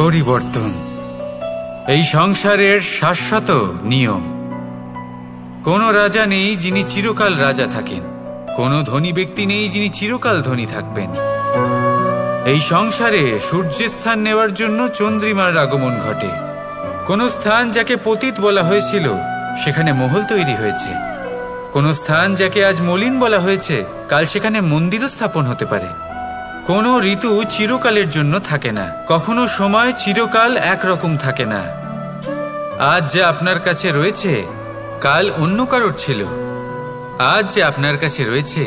পরিবর্তন এই সংসারের শাশ্বত নিয়ম। কোনো রাজা নেই যিনি চিরকাল রাজা থাকেন, কোনো ধনী ব্যক্তি নেই যিনি চিরকাল ধনী থাকবেন। এই সংসারে সূর্যের স্থান নেওয়ার জন্য চন্দ্রিমার আগমন ঘটে। কোন স্থান যাকে পতিত বলা হয়েছিল সেখানে মহল তৈরি হয়েছে। কোন স্থান যাকে আজ মলিন বলা হয়েছে কাল সেখানে মন্দিরও স্থাপন হতে পারে। কোনো ঋতু চিরকালের জন্য থাকে না, কখনো সময় চিরকাল একরকম থাকে না। আজ যে আপনার কাছে রয়েছে কাল অন্য কারোর ছিল, আজ যে আপনার কাছে রয়েছে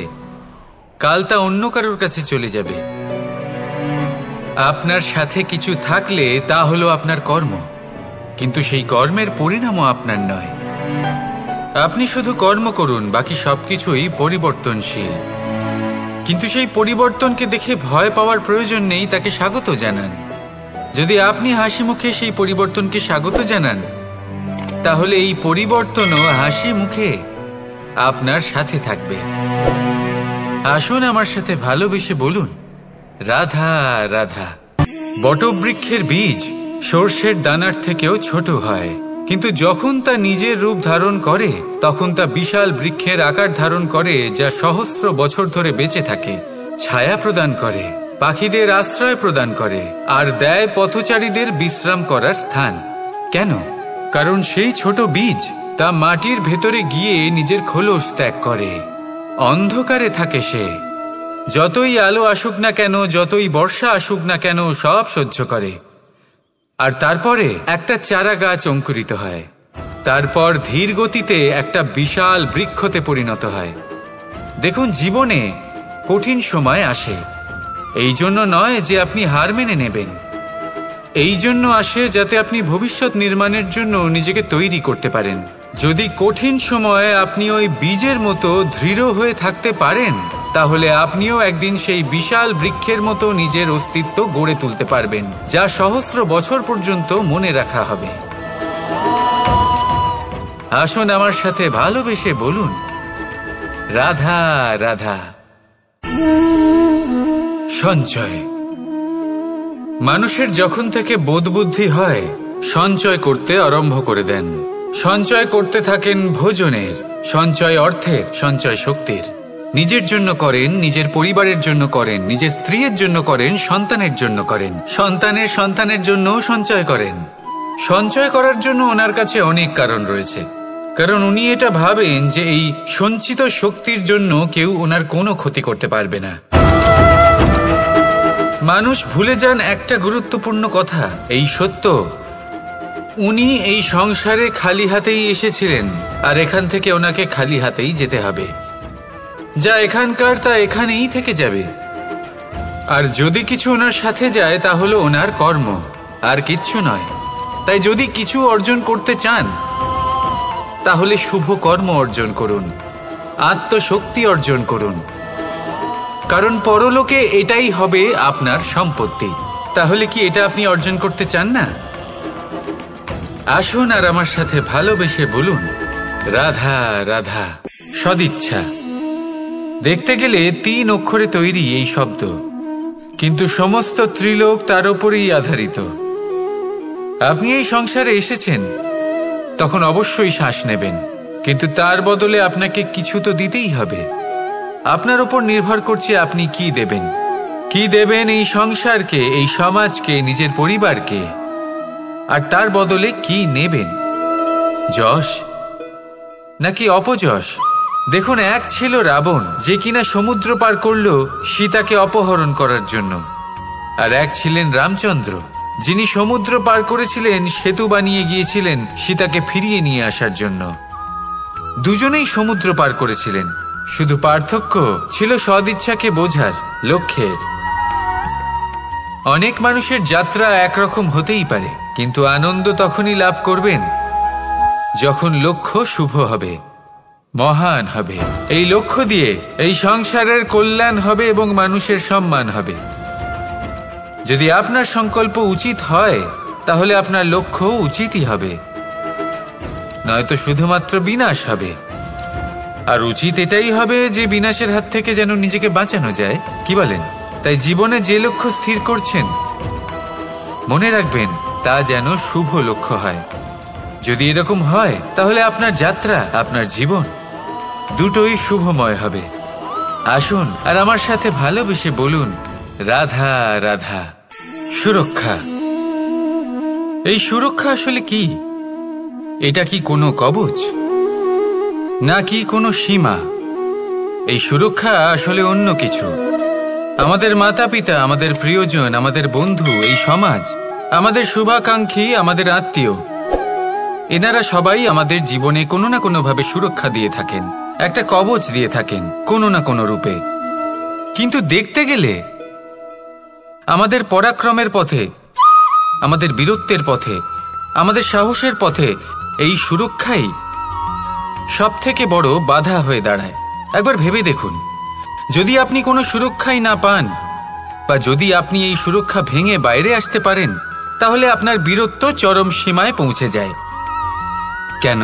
কাল তা অন্য কারোর কাছে চলে যাবে। আপনার সাথে কিছু থাকলে তা হলো আপনার কর্ম, কিন্তু সেই কর্মের পরিণামও আপনার নয়। আপনি শুধু কর্ম করুন, বাকি সবকিছুই পরিবর্তনশীল। কিন্তু সেই পরিবর্তনকে দেখে ভয় পাওয়ার প্রয়োজন নেই, তাকে স্বাগত জানান। যদি আপনি হাসি মুখে সেই পরিবর্তনকে স্বাগত জানান, তাহলে এই পরিবর্তনও হাসি মুখে আপনার সাথে থাকবে। আসুন আমার সাথে ভালোবেসে বলুন, রাধা রাধা। বটবৃক্ষের বীজ সর্ষের দানার থেকেও ছোট হয়, কিন্তু যখন তা নিজের রূপ ধারণ করে তখন তা বিশাল বৃক্ষের আকার ধারণ করে, যা সহস্র বছর ধরে বেঁচে থাকে, ছায়া প্রদান করে, পাখিদের আশ্রয় প্রদান করে, আর দেয় পথচারীদের বিশ্রাম করার স্থান। কেন? কারণ সেই ছোট বীজ তা মাটির ভেতরে গিয়ে নিজের খোলস ত্যাগ করে। অন্ধকারে থাকে সে, যতই আলো আসুক না কেন, যতই বর্ষা আসুক না কেন, সব সহ্য করে। আর তারপরে একটা চারা গাছ অঙ্কুরিত হয়, তারপর ধীর গতিতে একটা বিশাল বৃক্ষতে পরিণত হয়। দেখুন, জীবনে কঠিন সময় আসে, এই জন্য নয় যে আপনি হার মেনে নেবেন, এই জন্য আসে যাতে আপনি ভবিষ্যৎ নির্মাণের জন্য নিজেকে তৈরি করতে পারেন। যদি কঠিন সময়ে আপনি ওই বীজের মতো দৃঢ় হয়ে থাকতে পারেন, তাহলে আপনিও একদিন সেই বিশাল বৃক্ষের মতো নিজের অস্তিত্ব গড়ে তুলতে পারবেন, যা সহস্র বছর পর্যন্ত মনে রাখা হবে। আসুন আমার সাথে ভালোবেসে বলুন, রাধা রাধা। সঞ্চয়। মানুষের যখন থেকে বোধবুদ্ধি হয় সঞ্চয় করতে আরম্ভ করে দেন। সঞ্চয় করতে থাকেন ভোজনের, সঞ্চয় অর্থের, সঞ্চয় শক্তির। নিজের জন্য করেন, নিজের পরিবারের জন্য করেন, নিজের স্ত্রীর জন্য করেন, সন্তানের জন্য করেন, সন্তানের সন্তানের জন্য সঞ্চয় করেন। সঞ্চয় করার জন্য ওনার কাছে অনেক কারণ রয়েছে, কারণ উনি এটা ভাবেন যে এই সঞ্চিত শক্তির জন্য কেউ ওনার কোনো ক্ষতি করতে পারবে না। মানুষ ভুলে যান একটা গুরুত্বপূর্ণ কথা, এই সত্য, উনি এই সংসারে খালি হাতেই এসেছিলেন, আর এখান থেকে ওনাকে খালি হাতেই যেতে হবে। যা এখানকার তা এখানেই থেকে যাবে। আর যদি কিছু ওনার সাথে যায় তা হলো ওনার কর্ম, আর কিচ্ছু নয়। তাই যদি কিছু অর্জন করতে চান তাহলে শুভ কর্ম অর্জন করুন, আত্মশক্তি অর্জন করুন, কারণ পরলোকে এটাই হবে আপনার সম্পত্তি। তাহলে কি এটা আপনি অর্জন করতে চান না? আসুন আর আমার সাথে ভালোবেসে বলুন, রাধা রাধা। সদিচ্ছা। দেখতে গেলে 3 অক্ষরে তৈরি এই শব্দ, কিন্তু সমস্ত ত্রিলোক তার উপরেই আধারিত। আপনি এই সংসারে এসেছেন, তখন অবশ্যই শ্বাস নেবেন, কিন্তু তার বদলে আপনাকে কিছু তো দিতেই হবে। আপনার উপর নির্ভর করছে আপনি কি দেবেন। কি দেবেন এই সংসারকে, এই সমাজকে, নিজের পরিবারকে, আর তার বদলে কি নেবেন? যশ নাকি অপযশ? দেখুন, এক ছিল রাবণ, যে কিনা সমুদ্র পার করল সীতাকে অপহরণ করার জন্য, আর এক ছিলেন রামচন্দ্র, যিনি সমুদ্র পার করেছিলেন, সেতু বানিয়ে গিয়েছিলেন সীতাকে ফিরিয়ে নিয়ে আসার জন্য। দুজনেই সমুদ্র পার করেছিলেন, শুধু পার্থক্য ছিল সদিচ্ছাকে বোঝার, লক্ষ্যের। অনেক মানুষের যাত্রা একরকম হতেই পারে, কিন্তু আনন্দ তখনই লাভ করবেন যখন লক্ষ্য শুভ হবে, মহান হবে। এই লক্ষ্য দিয়ে এই সংসারের কল্যাণ হবে এবং মানুষের সম্মান হবে। যদি আপনার সংকল্প উচিত হয় তাহলে আপনার লক্ষ্য উচিতই হবে, নয়তো শুধুমাত্র বিনাশ হবে। আর উচিত এটাই হবে যে বিনাশের হাত থেকে যেন নিজেকে বাঁচানো যায়, কি বলেন? তাই জীবনে যে লক্ষ্য স্থির করছেন মনে রাখবেন তা যেন শুভ লক্ষ্য হয়। যদি এরকম হয় তাহলে আপনার যাত্রা, আপনার জীবন দুটোই শুভময় হবে। আসুন আর আমার সাথে ভালোবেসে বলুন, রাধা রাধা। সুরক্ষা। এই সুরক্ষা আসলে কি? এটা কি কোনো কবচ নাকি কোনো সীমা? এই সুরক্ষা আসলে অন্য কিছু। আমাদের মাতা পিতা, আমাদের প্রিয়জন, আমাদের বন্ধু, এই সমাজ, আমাদের শুভাকাঙ্ক্ষী, আমাদের আত্মীয়, এনারা সবাই আমাদের জীবনে কোনো না কোনো ভাবে সুরক্ষা দিয়ে থাকেন, একটা কবচ দিয়ে থাকেন কোনো না কোনো রূপে। কিন্তু দেখতে গেলে আমাদের পরাক্রমের পথে, আমাদের বীরত্বের পথে, আমাদের সাহসের পথে এই সুরক্ষাই সব থেকে বড় বাধা হয়ে দাঁড়ায়। একবার ভেবে দেখুন, যদি আপনি কোনো সুরক্ষাই না পান, বা যদি আপনি এই সুরক্ষা ভেঙে বাইরে আসতে পারেন, তাহলে আপনার বীরত্ব চরম সীমায় পৌঁছে যায়। কেন?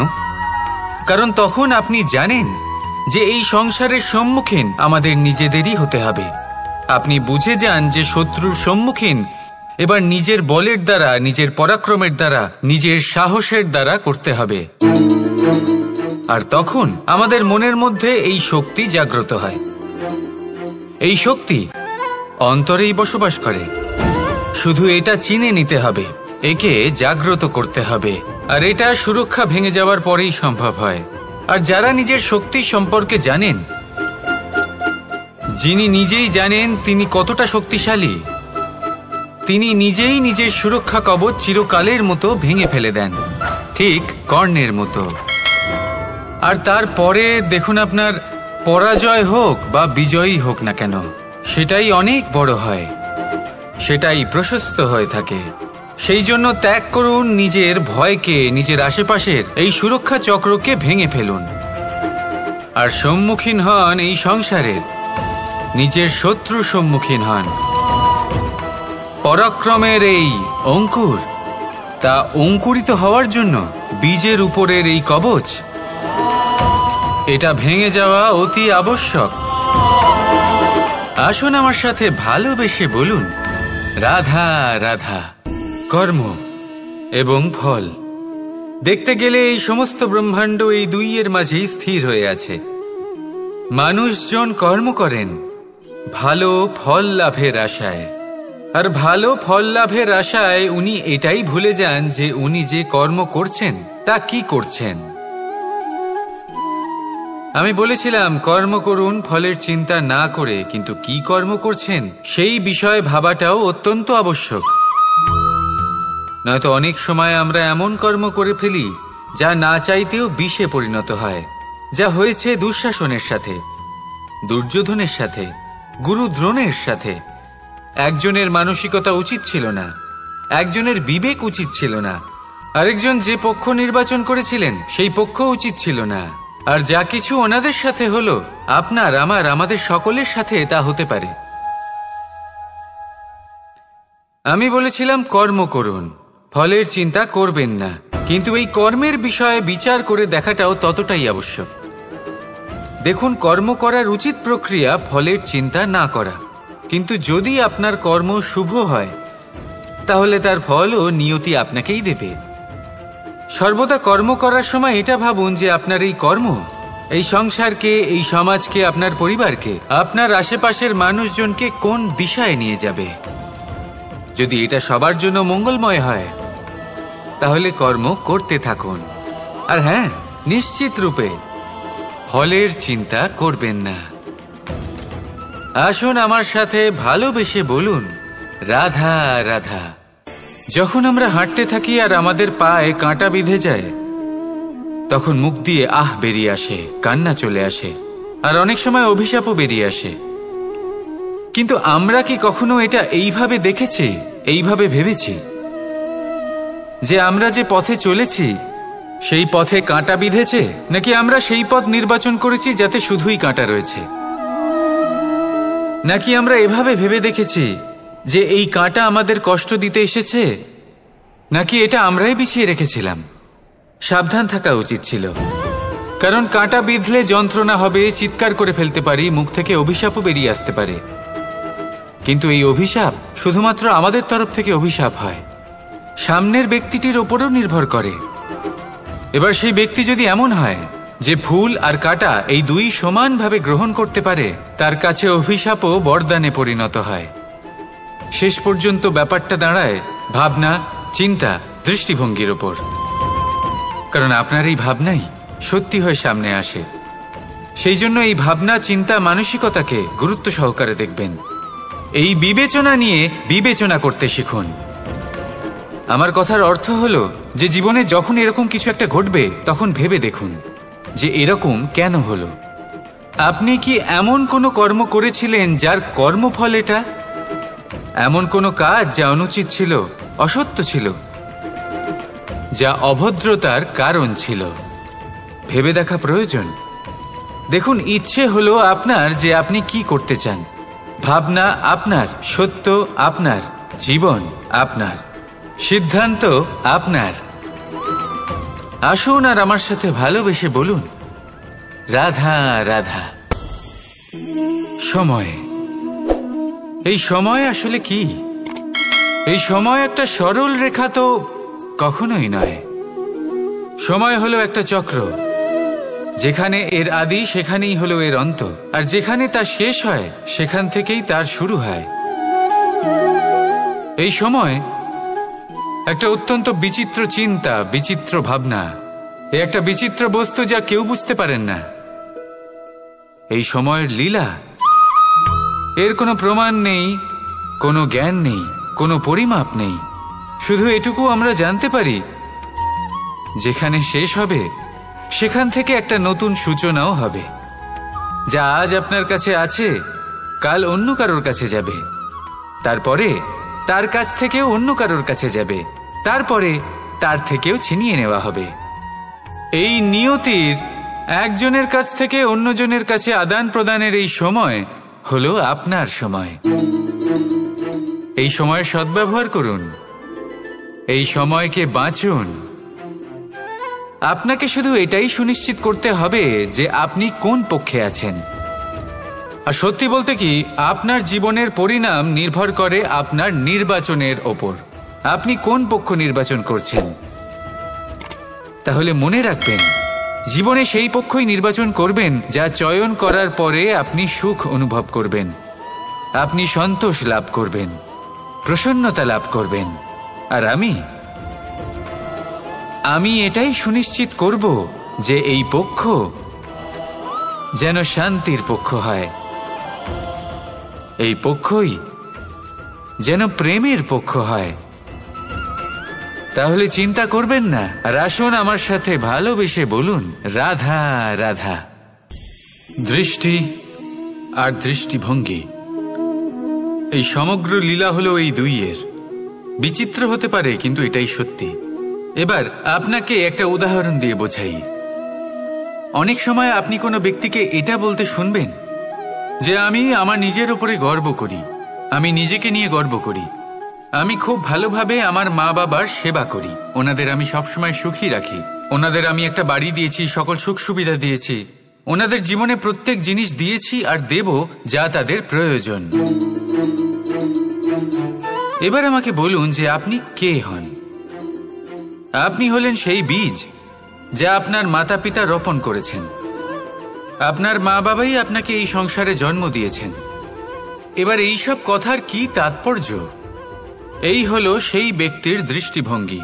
কারণ তখন আপনি জানেন যে এই সংসারের সম্মুখীন আমাদের নিজেদেরই হতে হবে। আপনি বুঝে যান যে শত্রুর সম্মুখীন এবার নিজের বলের দ্বারা, নিজের পরাক্রমের দ্বারা, নিজের সাহসের দ্বারা করতে হবে। আর তখন আমাদের মনের মধ্যে এই শক্তি জাগ্রত হয়। এই শক্তি অন্তরেই বসবাস করে। শুধু এটা চিনে নিতে হবে, একে জাগ্রত করতে হবে। আর এটা সুরক্ষা ভেঙে যাওয়ার পরেই সম্ভব হয়। আর যারা নিজের শক্তি সম্পর্কে জানেন, যিনি নিজেই জানেন তিনি কতটা শক্তিশালী, তিনি নিজেই নিজের সুরক্ষা কবচ চিরকালের মতো ভেঙে ফেলে দেন, ঠিক কর্ণের মতো। আর তারপরে দেখুন, আপনার পরাজয় হোক বা বিজয়ী হোক না কেন, সেটাই অনেক বড় হয়, সেটাই প্রশস্ত হয়ে থাকে। সেই জন্য ত্যাগ করুন নিজের ভয়কে, নিজের আশেপাশের এই সুরক্ষা চক্রকে ভেঙে ফেলুন। আর সম্মুখীন হন এই সংসারের নিজের শত্রু সম্মুখীন হন। পরাক্রমের এই অঙ্কুর, তা অঙ্কুরিত হওয়ার জন্য বীজের উপরের এই কবচ, এটা ভেঙে যাওয়া অতি আবশ্যক। আসুন আমার সাথে ভালোবেসে বলুন, রাধা রাধা। কর্ম এবং ফল। দেখতে গেলে এই সমস্ত ব্রহ্মাণ্ড এই দুইয়ের মাঝেই স্থির হয়ে আছে। মানুষজন কর্ম করেন ভালো ফল লাভের আশায়, আর ভালো ফল লাভের আশায় উনি এটাই ভুলে যান যে উনি যে কর্ম করছেন তা কি করছেন। আমি বলেছিলাম কর্ম করুন ফলের চিন্তা না করে, কিন্তু কি কর্ম করছেন সেই বিষয়ে ভাবাটাও অত্যন্ত আবশ্যক। নয়তো অনেক সময় আমরা এমন কর্ম করে ফেলি যা না চাইতেও বিষে পরিণত হয়। যা হয়েছে দুঃশাসনের সাথে, দুর্যোধনের সাথে, গুরু দ্রোণের সাথে। একজনের মানসিকতা উচিত ছিল না, একজনের বিবেক উচিত ছিল না, আরেকজন যে পক্ষ নির্বাচন করেছিলেন সেই পক্ষ উচিত ছিল না। আর যা কিছু ওনাদের সাথে হলো, আপনার, আমার, আমাদের সকলের সাথে তা হতে পারে। আমি বলেছিলাম কর্ম করুন, ফলের চিন্তা করবেন না, কিন্তু এই কর্মের বিষয়ে বিচার করে দেখাটাও ততটাই আবশ্যক। দেখুন, কর্ম করার উচিত প্রক্রিয়া ফলের চিন্তা না করা, কিন্তু যদি আপনার কর্ম শুভ হয় তাহলে তার ফলও নিয়তি আপনাকেই দেবে। সর্বদা কর্ম করার সময় এটা ভাবুন যে আপনার এই কর্ম এই সংসারকে, এই সমাজকে, আপনার পরিবারকে, আপনার আশেপাশের মানুষজনকে কোন দিশায় নিয়ে যাবে। যদি এটা সবার জন্য মঙ্গলময় হয় তাহলে কর্ম করতে থাকুন। আর হ্যাঁ, নিশ্চিত রূপে ফলের চিন্তা করবেন না। আসুন আমার সাথে ভালোবেসে বলুন, রাধা রাধা। যখন আমরা হাঁটতে থাকি আর আমাদের পায়ে কাঁটা বিঁধে যায়, তখন মুখ দিয়ে আহ বেরিয়ে আসে, কান্না চলে আসে, আর অনেক সময় অভিশাপও বেরিয়ে আসে। কিন্তু আমরা কি কখনো এটা এইভাবে দেখেছি, এইভাবে ভেবেছি যে আমরা যে পথে চলেছি সেই পথে কাঁটা বিঁধেছে, নাকি আমরা সেই পথ নির্বাচন করেছি যাতে শুধুই কাঁটা রয়েছে? নাকি আমরা এভাবে ভেবে দেখেছি যে এই কাঁটা আমাদের কষ্ট দিতে এসেছে, নাকি এটা আমরাই বিছিয়ে রেখেছিলাম? সাবধান থাকা উচিত ছিল, কারণ কাঁটা বিঁধলে যন্ত্রণা হবে, চিৎকার করে ফেলতে পারি, মুখ থেকে অভিশাপও বেরিয়ে আসতে পারে। কিন্তু এই অভিশাপ শুধুমাত্র আমাদের তরফ থেকে অভিশাপ হয়, সামনের ব্যক্তিটির ওপরও নির্ভর করে। এবার সেই ব্যক্তি যদি এমন হয় যে ফুল আর কাঁটা এই দুই সমানভাবে গ্রহণ করতে পারে, তার কাছে অভিশাপও বরদানে পরিণত হয়। শেষ পর্যন্ত ব্যাপারটা দাঁড়ায় ভাবনা, চিন্তা, দৃষ্টিভঙ্গির ওপর। কারণ আপনার এই ভাবনাই সত্যি হয়ে সামনে আসে। সেই জন্য এই ভাবনা, চিন্তা, মানসিকতাকে গুরুত্ব সহকারে দেখবেন। এই বিবেচনা নিয়ে বিবেচনা করতে শিখুন। আমার কথার অর্থ হলো যে জীবনে যখন এরকম কিছু একটা ঘটবে তখন ভেবে দেখুন যে এরকম কেন হলো। আপনি কি এমন কোনো কর্ম করেছিলেন যার কর্মফল এটা? এমন কোনো কাজ যা অনুচিত ছিল, অসত্য ছিল, যা অভদ্রতার কারণ ছিল? ভেবে দেখা প্রয়োজন। দেখুন, ইচ্ছে হলো আপনার যে আপনি কি করতে চান। ভাবনা আপনার, সত্য আপনার, জীবন আপনার, সিদ্ধান্ত আপনার। আসুন আর আমার সাথে ভালোবেসে বলুন, রাধা রাধা। সময়, এই সময় আসলে কি? এই সময় একটা সরল রেখা তো কখনোই নয়। সময় হলো একটা চক্র, যেখানে এর আদি সেখানেই হলো এর অন্ত, আর যেখানে তা শেষ হয় সেখান থেকেই তার শুরু হয়। এই সময় একটা অত্যন্ত বিচিত্র চিন্তা, বিচিত্র ভাবনা, একটা বিচিত্র বস্তু যা কেউ বুঝতে পারেন না। এই সময়ের লীলা, এর কোনো প্রমাণ নেই, কোনো জ্ঞান নেই, কোনো পরিমাপ নেই। শুধু এটুকু আমরা জানতে পারি, যেখানে শেষ হবে সেখান থেকে একটা নতুন সূচনাও হবে। যা আজ আপনার কাছে আছে কাল অন্য কারোর কাছে যাবে, তারপরে তার কাছ থেকেও অন্য কারোর কাছে যাবে, তারপরে তার থেকেও ছিনিয়ে নেওয়া হবে। এই নিয়তির একজনের কাছ থেকে অন্যজনের কাছে আদান প্রদানের এই সময় হলো আপনার সময়। এই সময়ের সদ্ব্যবহার করুন, এই সময়কে বাঁচুন। আপনাকে শুধু এটাই সুনিশ্চিত করতে হবে যে আপনি কোন পক্ষে আছেন। আর সত্যি বলতে কি, আপনার জীবনের পরিণাম নির্ভর করে আপনার নির্বাচনের ওপর। আপনি কোন পক্ষ নির্বাচন করছেন। তাহলে মনে রাখবেন, জীবনে সেই পক্ষই নির্বাচন করবেন যা চয়ন করার পরে আপনি সুখ অনুভব করবেন, আপনি সন্তোষ লাভ করবেন, প্রসন্নতা লাভ করবেন। আর আমি এটাই সুনিশ্চিত করব যে এই পক্ষ যেন শান্তির পক্ষ হয়, এই পক্ষই যেন প্রেমের পক্ষ হয়। তাহলে চিন্তা করবেন না, আর আসুন আমার সাথে ভালোবেসে বলুন, রাধা রাধা। দৃষ্টি আর দৃষ্টিভঙ্গি, এই সমগ্র লীলা হলো এই দুইয়ের। বিচিত্র হতে পারে, কিন্তু এটাই সত্যি। এবার আপনাকে একটা উদাহরণ দিয়ে বোঝাই। অনেক সময় আপনি কোনো ব্যক্তিকে এটা বলতে শুনবেন যে আমি আমার নিজের উপরে গর্ব করি, আমি নিজেকে নিয়ে গর্ব করি, আমি খুব ভালোভাবে আমার মা বাবার সেবা করি, ওনাদের আমি সবসময় সুখী রাখি, ওনাদের আমি একটা বাড়ি দিয়েছি, সকল সুখ সুবিধা দিয়েছি, ওনাদের জীবনে প্রত্যেক জিনিস দিয়েছি আর দেব যা তাদের প্রয়োজন। এবার আমাকে বলুন যে আপনি কে হন। আপনি হলেন সেই বীজ যা আপনার মাতা পিতা রোপণ করেছেন। আপনার মা বাবাই আপনাকে এই সংসারে জন্ম দিয়েছেন। এবার এই সব কথার কি তাৎপর্য? এই হলো সেই ব্যক্তির দৃষ্টিভঙ্গি।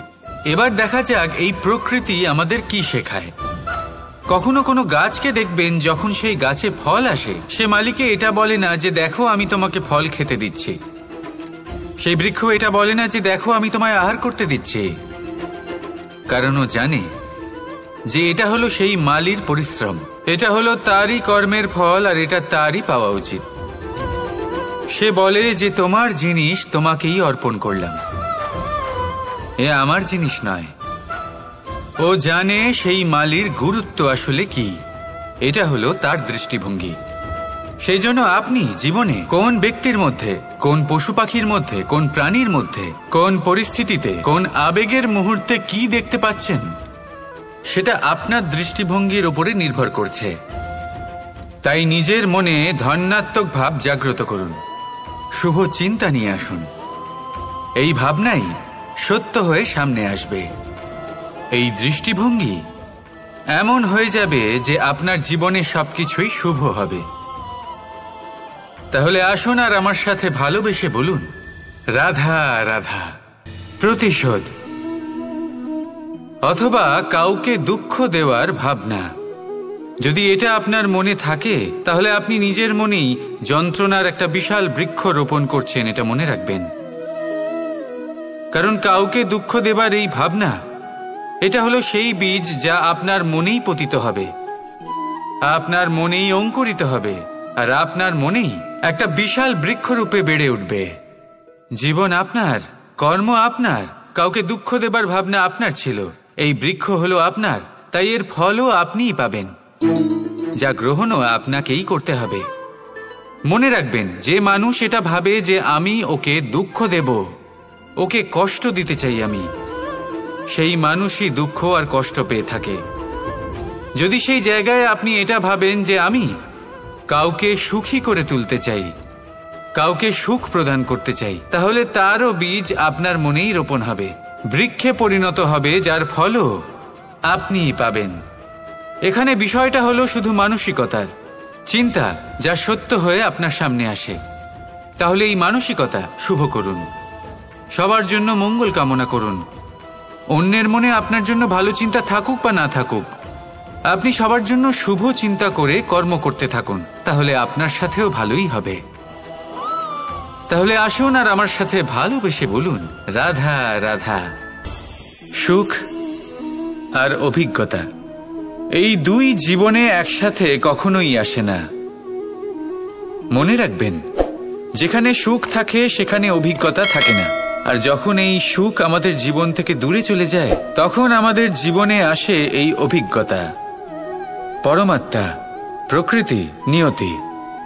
এবার দেখা যাক এই প্রকৃতি আমাদের কি শেখায়। কখনো কোনো গাছকে দেখবেন, যখন সেই গাছে ফল আসে, সে মালিকে এটা বলে না যে দেখো আমি তোমাকে ফল খেতে দিচ্ছি। সেই বৃক্ষ এটা বলে না যে দেখো আমি তোমায় আহার করতে দিচ্ছি, কারণ ও জানে যে এটা হলো সেই মালির পরিশ্রম, এটা হলো তারই কর্মের ফল, আর এটা তারই পাওয়া উচিত। সে বলে যে তোমার জিনিস তোমাকেই অর্পণ করলাম, এ আমার জিনিস নয়। ও জানে সেই মালির গুরুত্ব আসলে কি। এটা হলো তার দৃষ্টিভঙ্গি। সেই জন্য আপনি জীবনে কোন ব্যক্তির মধ্যে, কোন পশু পাখির মধ্যে, কোন প্রাণীর মধ্যে, কোন পরিস্থিতিতে, কোন আবেগের মুহূর্তে কি দেখতে পাচ্ছেন, সেটা আপনার দৃষ্টিভঙ্গির উপরে নির্ভর করছে। তাই নিজের মনে ধন্যাত্মক ভাব জাগ্রত করুন, শুভ চিন্তা নিয়ে আসুন। এই ভাবনাই সত্য হয়ে সামনে আসবে। এই দৃষ্টিভঙ্গি এমন হয়ে যাবে যে আপনার জীবনে সবকিছুই শুভ হবে। তাহলে আসুন আর আমার সাথে ভালোবেসে বলুন, রাধা রাধা। প্রতিশোধ অথবা কাউকে দুঃখ দেওয়ার ভাবনা, যদি এটা আপনার মনে থাকে তাহলে আপনি নিজের মনেই যন্ত্রণার একটা বিশাল বৃক্ষ রোপণ করছেন, এটা মনে রাখবেন। কারণ কাউকে দুঃখ দেবার এই ভাবনা, এটা হলো সেই বীজ যা আপনার মনেই পতিত হবে, আপনার মনেই অঙ্কুরিত হবে, আর আপনার মনেই একটা বিশাল বৃক্ষরূপে বেড়ে উঠবে। জীবন আপনার, কর্ম আপনার, কাউকে দুঃখ দেবার ভাবনা আপনার ছিল, এই বৃক্ষ হলো আপনার, তাই এর ফলও আপনিই পাবেন, যা গ্রহণও আপনাকেই করতে হবে। মনে রাখবেন, যে মানুষ এটা ভাবে যে আমি ওকে দুঃখ দেব, ওকে কষ্ট দিতে চাই আমি, সেই মানুষই দুঃখ আর কষ্ট পেয়ে থাকে। যদি সেই জায়গায় আপনি এটা ভাবেন যে আমি কাউকে সুখী করে তুলতে চাই, কাউকে সুখ প্রদান করতে চাই, তাহলে তারও বীজ আপনার মনেই রোপণ হবে, বৃক্ষে পরিণত হবে, যার ফলও আপনিই পাবেন। এখানে বিষয়টা হলো শুধু মানসিকতার চিন্তা, যা সত্য হয়ে আপনার সামনে আসে। তাহলে এই মানসিকতা শুভ করুন, সবার জন্য মঙ্গল কামনা করুন। অন্যের মনে আপনার জন্য ভালো চিন্তা থাকুক বা না থাকুক, আপনি সবার জন্য শুভ চিন্তা করে কর্ম করতে থাকুন, তাহলে আপনার সাথেও ভালোই হবে। তাহলে আসুন আর আমার সাথে ভালোবেসে বলুন, রাধা রাধা। সুখ আর অভিজ্ঞতা, এই দুই জীবনে একসাথে কখনোই আসে না। মনে রাখবেন, যেখানে সুখ থাকে সেখানে অভিজ্ঞতা থাকে না, আর যখন এই সুখ আমাদের জীবন থেকে দূরে চলে যায়, তখন আমাদের জীবনে আসে এই অভিজ্ঞতা। পরমাত্মা, প্রকৃতি, নিয়তি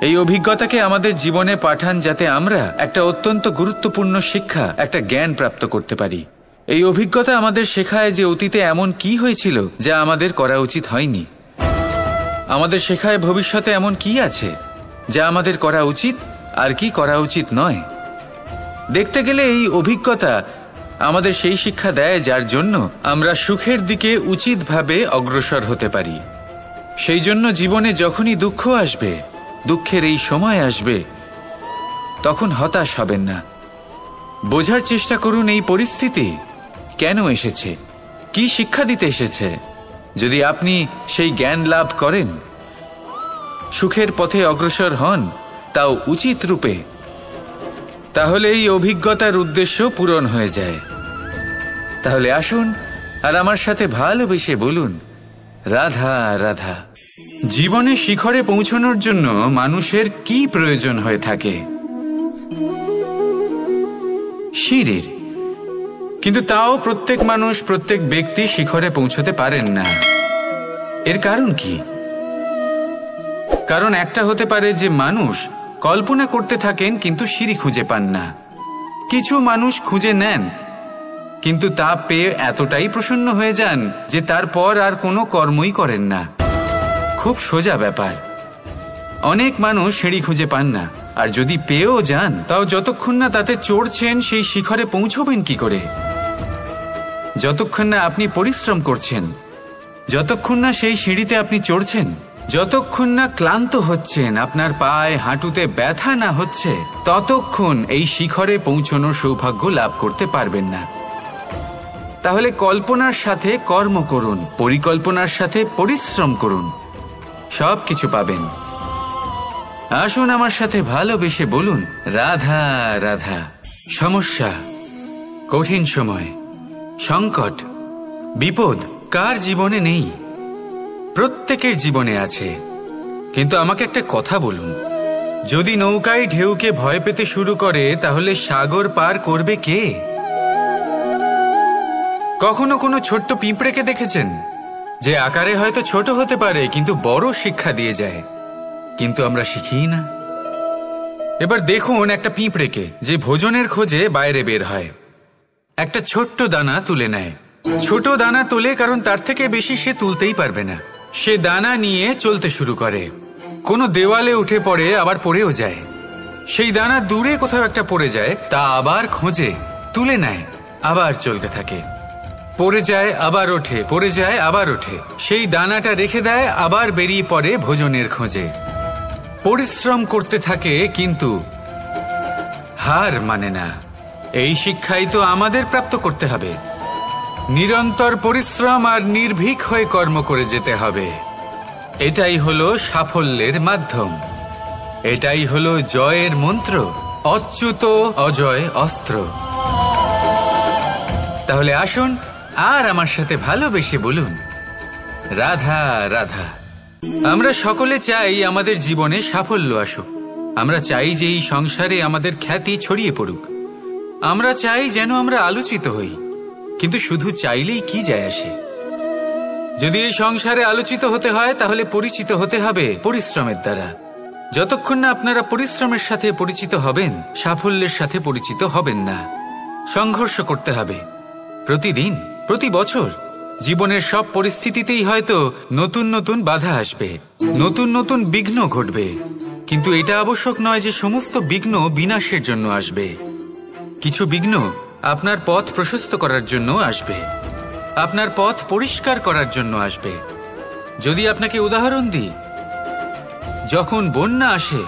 এই অভিজ্ঞতাকে আমাদের জীবনে পাঠান, যাতে আমরা একটা অত্যন্ত গুরুত্বপূর্ণ শিক্ষা, একটা জ্ঞান প্রাপ্ত করতে পারি। এই অভিজ্ঞতা আমাদের শেখায় যে অতীতে এমন কি হয়েছিল যা আমাদের করা উচিত হয়নি। আমাদের শেখায় ভবিষ্যতে এমন কি আছে যা আমাদের করা উচিত আর কি করা উচিত নয়। দেখতে গেলে এই অভিজ্ঞতা আমাদের সেই শিক্ষা দেয় যার জন্য আমরা সুখের দিকে উচিতভাবে অগ্রসর হতে পারি। সেই জন্য জীবনে যখনই দুঃখ আসবে, দুঃখের এই সময় আসবে, তখন হতাশ হবেন না। বোঝার চেষ্টা করুন এই পরিস্থিতি কেন এসেছে, কি শিক্ষা দিতে এসেছে। যদি আপনি সেই জ্ঞান লাভ করেন, সুখের পথে অগ্রসর হন, তাও উচিত রূপে, তাহলে এই অভিজ্ঞতার উদ্দেশ্য পূরণ হয়ে যায়। তাহলে আসুন আর আমার সাথে ভালোবেসে বলুন, রাধা রাধা। জীবনে শিখরে পৌঁছানোর জন্য মানুষের কি প্রয়োজন হয়ে থাকে? সিঁড়ির। কিন্তু তাও প্রত্যেক মানুষ, প্রত্যেক ব্যক্তি শিখরে পৌঁছতে পারেন না। এর কারণ কি? কারণ একটা হতে পারে যে মানুষ কল্পনা করতে থাকেন কিন্তু সিঁড়ি খুঁজে পান না। কিছু মানুষ খুঁজে নেন কিন্তু তা পেয়ে এতটাই প্রসন্ন হয়ে যান যে তারপর আর কোনো কর্মই করেন না। খুব সোজা ব্যাপার। অনেক মানুষ সিঁড়ি খুঁজে পান না, আর যদি পেয়েও যান তাও যতক্ষণ না তাতে চড়ছেন সেই শিখরে পৌঁছবেন কি করে? যতক্ষণ না আপনি পরিশ্রম করছেন, যতক্ষণ না সেই সিঁড়িতে আপনি চড়ছেন, যতক্ষণ না ক্লান্ত হচ্ছেন, আপনার পায়ে হাঁটুতে ব্যথা না হচ্ছে, ততক্ষণ এই শিখরে পৌঁছানোর সৌভাগ্য লাভ করতে পারবেন না। তাহলে কল্পনার সাথে কর্ম করুন, পরিকল্পনার সাথে পরিশ্রম করুন, সব কিছু পাবেন। আসুন আমার সাথে ভালোবেসে বলুন, রাধা রাধা। সমস্যা, কঠিন সময়, সংকট, বিপদ কার জীবনে নেই? প্রত্যেকের জীবনে আছে। কিন্তু আমাকে একটা কথা বলুন, যদি নৌকায় ঢেউকে ভয় পেতে শুরু করে, তাহলে সাগর পার করবে কে? কখনো কোনো ছোট্ট পিঁপড়েকে দেখেছেন যে আকারে হয়তো ছোট হতে পারে কিন্তু বড় শিক্ষা দিয়ে যায়? কিন্তু আমরা শিখি না। এবার দেখুন একটা পিঁপড়েকে যে ভোজনের খোঁজে বাইরে বের হয়, একটা ছোট্ট দানা তুলে নেয়। ছোট দানা তোলে কারণ তার থেকে বেশি সে তুলতেই পারবে না। সে দানা নিয়ে চলতে শুরু করে, কোনো দেওয়ালে উঠে পড়ে, আবার পড়েও যায়। সেই দানা দূরে কোথাও একটা পড়ে যায়, তা আবার খোঁজে, তুলে নেয়, আবার চলতে থাকে, পড়ে যায় আবার ওঠে, পড়ে যায় আবার ওঠে, সেই দানাটা রেখে দেয়, আবার বেরিয়ে পড়ে ভোজনের খোঁজে। পরিশ্রম করতে থাকে কিন্তু হার মানে না। এই শিক্ষাই তো আমাদের প্রাপ্ত করতে হবে। নিরন্তর পরিশ্রম আর নির্ভীক হয়ে কর্ম করে যেতে হবে। এটাই হলো সাফল্যের মাধ্যম, এটাই হলো জয়ের মন্ত্র, অচ্যুত অজয় অস্ত্র। তাহলে আসুন আর আমার সাথে ভালোবেসে বলুন, রাধা রাধা। আমরা সকলে চাই আমাদের জীবনে সাফল্য আসুক। আমরা চাই যে এই সংসারে আমাদের খ্যাতি ছড়িয়ে পড়ুক। আমরা চাই যেন আমরা আলোচিত হই। কিন্তু শুধু চাইলেই কি যায় আসে? যদি এই সংসারে আলোচিত হতে হয় তাহলে পরিচিত হতে হবে পরিশ্রমের দ্বারা। যতক্ষণ না আপনারা পরিশ্রমের সাথে পরিচিত হবেন, সাফল্যের সাথে পরিচিত হবেন না। সংঘর্ষ করতে হবে প্রতিদিন, প্রতি বছর। জীবনের সব পরিস্থিতিতেই হয়তো নতুন নতুন বাধা আসবে, নতুন নতুন বিঘ্ন ঘটবে। কিন্তু এটা আবশ্যক নয় যে সমস্ত বিঘ্ন বিনাশের জন্য আসবে। কিছু বিঘ্ন আপনার পথ প্রশস্ত করার জন্য আসবে, আপনার পথ পরিষ্কার করার জন্য আসবে। যদি আপনাকে উদাহরণ দিই, যখন বন্যা আসে,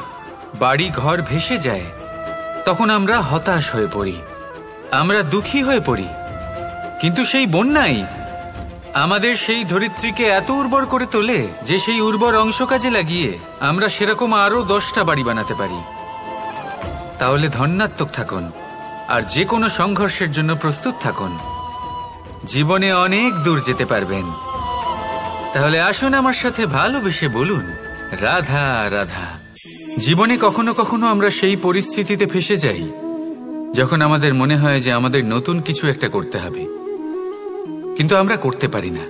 বাড়ি ঘর ভেসে যায়, তখন আমরা হতাশ হয়ে পড়ি, আমরা দুঃখী হয়ে পড়ি। কিন্তু সেই বন্যাই আমাদের সেই ধরিত্রীকে এত উর্বর করে তোলে যে সেই উর্বর অংশ কাজে লাগিয়ে আমরা সেরকম আরো 10টা বাড়ি বানাতে পারি। তাহলে ধন্যাত্মক থাকুন আর যে কোনো সংঘর্ষের জন্য প্রস্তুত থাকুন। জীবনে অনেক দূর যেতে পারবেন। তাহলে আসুন আমার সাথে ভালোবেসে বলুন, রাধা রাধা। জীবনে কখনো কখনো আমরা সেই পরিস্থিতিতে ফেসে যাই যখন আমাদের মনে হয় যে আমাদের নতুন কিছু একটা করতে হবে, কিন্তু আমরা করতে পারি না।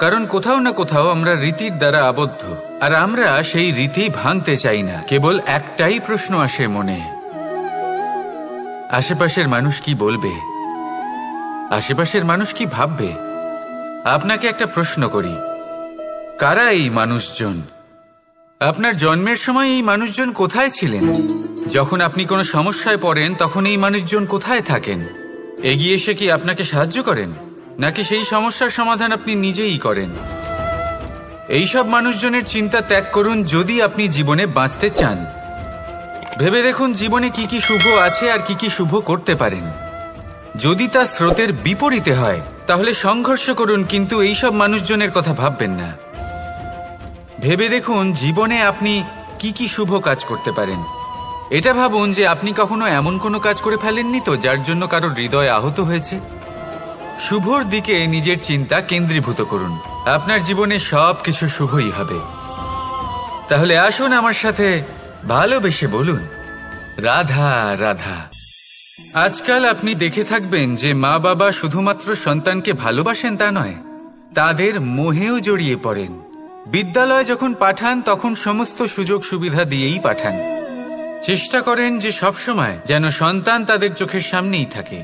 কারণ কোথাও না কোথাও আমরা রীতির দ্বারা আবদ্ধ, আর আমরা সেই রীতি ভাঙতে চাই না। কেবল একটাই প্রশ্ন আসে মনে, আশেপাশের মানুষ কি বলবে, আশেপাশের মানুষ কি ভাববে। আপনাকে একটা প্রশ্ন করি, কারা এই মানুষজন? আপনার জন্মের সময় এই মানুষজন কোথায় ছিলেন? যখন আপনি কোনো সমস্যায় পড়েন তখন এই মানুষজন কোথায় থাকেন? এগিয়ে এসে কি আপনাকে সাহায্য করেন, নাকি সেই সমস্যার সমাধান আপনি নিজেই করেন? এইসব মানুষজনের চিন্তা ত্যাগ করুন যদি আপনি জীবনে বাঁচতে চান। ভেবে দেখুন জীবনে কি কি শুভ আছে আর কি কি শুভ করতে পারেন। যদি তা স্রোতের বিপরীতে হয় তাহলে সংঘর্ষ করুন, কিন্তু এইসব মানুষজনের কথা ভাববেন না। ভেবে দেখুন জীবনে আপনি কি কি শুভ কাজ করতে পারেন। এটা ভাবুন যে আপনি কখনো এমন কোনো কাজ করে ফেলেননি তো যার জন্য কারো হৃদয় আহত হয়েছে। শুভর দিকে নিজের চিন্তা কেন্দ্রীভূত করুন, আপনার জীবনে সব কিছু শুভই হবে। তাহলে আসুন আমার সাথে ভালোবেসে বলুন, রাধা রাধা। আজকাল আপনি দেখে থাকবেন যে মা বাবা শুধুমাত্র সন্তানকে ভালোবাসেন তা নয়, তাদের মোহেও জড়িয়ে পড়েন। বিদ্যালয়ে যখন পাঠান তখন সমস্ত সুযোগ সুবিধা দিয়েই পাঠান। চেষ্টা করেন যে সবসময় যেন সন্তান তাদের চোখের সামনেই থাকে।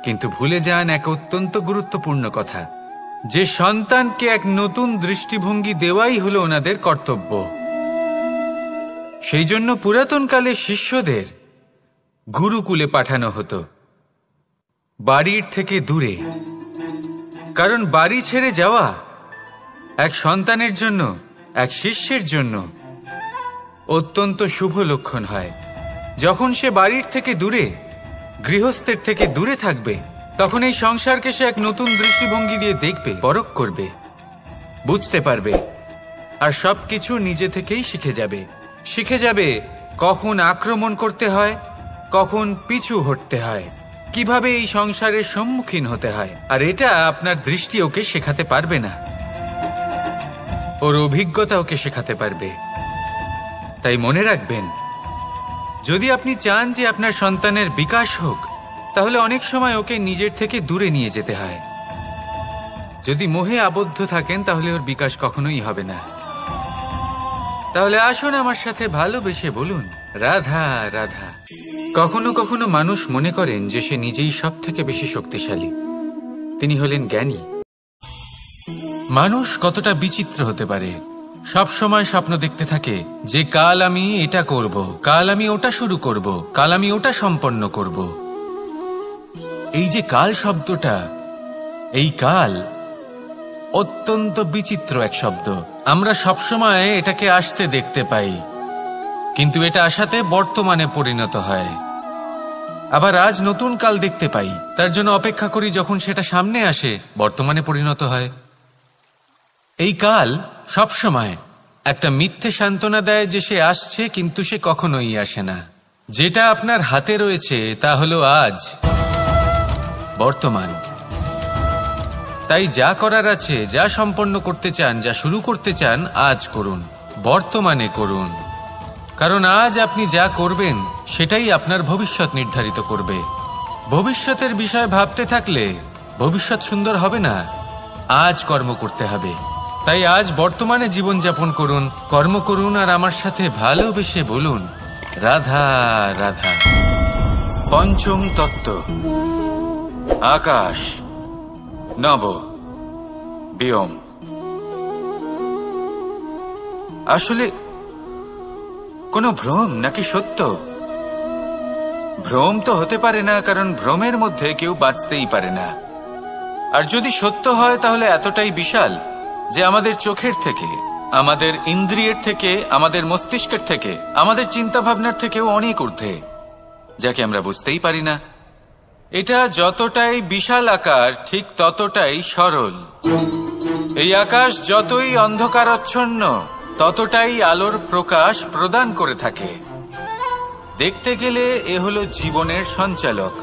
কিন্তু ভুলে যান এক অত্যন্ত গুরুত্বপূর্ণ কথা, যে সন্তানকে এক নতুন দৃষ্টিভঙ্গি দেওয়াই হলো ওনাদের কর্তব্য। সেই জন্য পুরাতনকালে শিষ্যদের গুরুকুলে পাঠানো হতো, বাড়ির থেকে দূরে। কারণ বাড়ি ছেড়ে যাওয়া এক সন্তানের জন্য, এক শিষ্যের জন্য অত্যন্ত শুভ লক্ষণ হয়। যখন সে বাড়ির থেকে দূরে, গৃহস্থের থেকে দূরে থাকবে, তখন এই সংসারকে সে এক নতুন দৃষ্টিভঙ্গি দিয়ে দেখবে, পরখ করবে, বুঝতে পারবে, আর সবকিছু নিজে থেকেই শিখে যাবে। শিখে যাবে কখন আক্রমণ করতে হয়, কখন পিছু হটতে হয়, কিভাবে এই সংসারের সম্মুখীন হতে হয়। আর এটা আপনার দৃষ্টি ওকে শেখাতে পারবে না, ওর অভিজ্ঞতা ওকে শেখাতে পারবে। তাই মনে রাখবেন, যদি আপনি চান যে আপনার সন্তানের বিকাশ হোক, তাহলে অনেক সময় ওকে নিজের থেকে দূরে নিয়ে যেতে হয়। যদি মোহে আবদ্ধ থাকেন তাহলে ওর বিকাশ কখনোই হবে না। তাহলে আসুন আমার সাথে ভালোবেসে বলুন, রাধা রাধা। কখনো কখনো মানুষ মনে করেন যে সে নিজেই সব থেকে বেশি শক্তিশালী, তিনি হলেন জ্ঞানী। মানুষ কতটা বিচিত্র হতে পারে। সব সময় স্বপ্ন দেখতে থাকে যে কাল আমি এটা করব, কাল আমি ওটা শুরু করব, কাল আমি ওটা সম্পন্ন করব। এই যে কাল শব্দটা, এই কাল অত্যন্ত বিচিত্র এক শব্দ। আমরা সবসময় এটাকে আসতে দেখতে পাই, কিন্তু এটা আসাতে বর্তমানে পরিণত হয়। আবার আজ নতুন কাল দেখতে পাই, তার জন্য অপেক্ষা করি, যখন সেটা সামনে আসে বর্তমানে পরিণত হয়। এই কাল সবসময় একটা মিথ্যে সান্ত্বনা দেয় যে সে আসছে, কিন্তু সে কখনোই আসে না। যেটা আপনার হাতে রয়েছে তা হলো আজ, বর্তমান। তাই যা করার আছে, যা সম্পন্ন করতে চান, যা শুরু করতে চান, আজ করুন, বর্তমানে করুন। কারণ আজ আপনি যা করবেন সেটাই আপনার ভবিষ্যৎ নির্ধারিত করবে। ভবিষ্যতের বিষয় ভাবতে থাকলে ভবিষ্যৎ সুন্দর হবে না। আজ কর্ম করতে হবে। তাই আজ বর্তমানে জীবনযাপন করুন, কর্ম করুন, আর আমার সাথে ভালোবেসে বলুন, রাধা রাধা। পঞ্চম তত্ত্ব, আকাশ, নব, ব্যোম। আসলে কোনো ভ্রম নাকি সত্য? ভ্রম তো হতে পারে না, কারণ ভ্রমের মধ্যে কেউ বাঁচতেই পারে না। আর যদি সত্য হয় তাহলে এতটাই বিশাল যে আমাদের চোখের থেকে, আমাদের ইন্দ্রিয়ের থেকে, আমাদের মস্তিষ্কের থেকে, আমাদের চিন্তা ভাবনার থেকেও অনেক ঊর্ধ্বে, যাকে আমরা বুঝতেই পারি না। এটা যতটাই বিশাল আকার, ঠিক ততটাই সরল। এই আকাশ যতই অন্ধকারাচ্ছন্ন, ততটাই আলোর প্রকাশ প্রদান করে থাকে। দেখতে গেলে এ হলো জীবনের সঞ্চালক,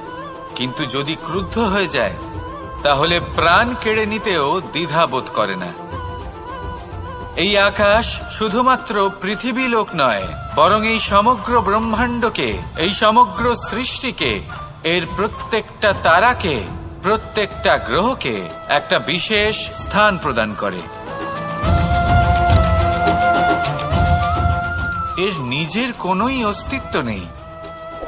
কিন্তু যদি ক্রুদ্ধ হয়ে যায় তাহলে প্রাণ কেড়ে নিতেও দ্বিধাবোধ করে না। এই আকাশ শুধুমাত্র পৃথিবী লোক নয়, বরং এই সমগ্র ব্রহ্মাণ্ডকে, এই সমগ্র সৃষ্টিকে, এর প্রত্যেকটা তারাকে, প্রত্যেকটা গ্রহকে একটা বিশেষ স্থান প্রদান করে। এর নিজের কোনোই অস্তিত্ব নেই,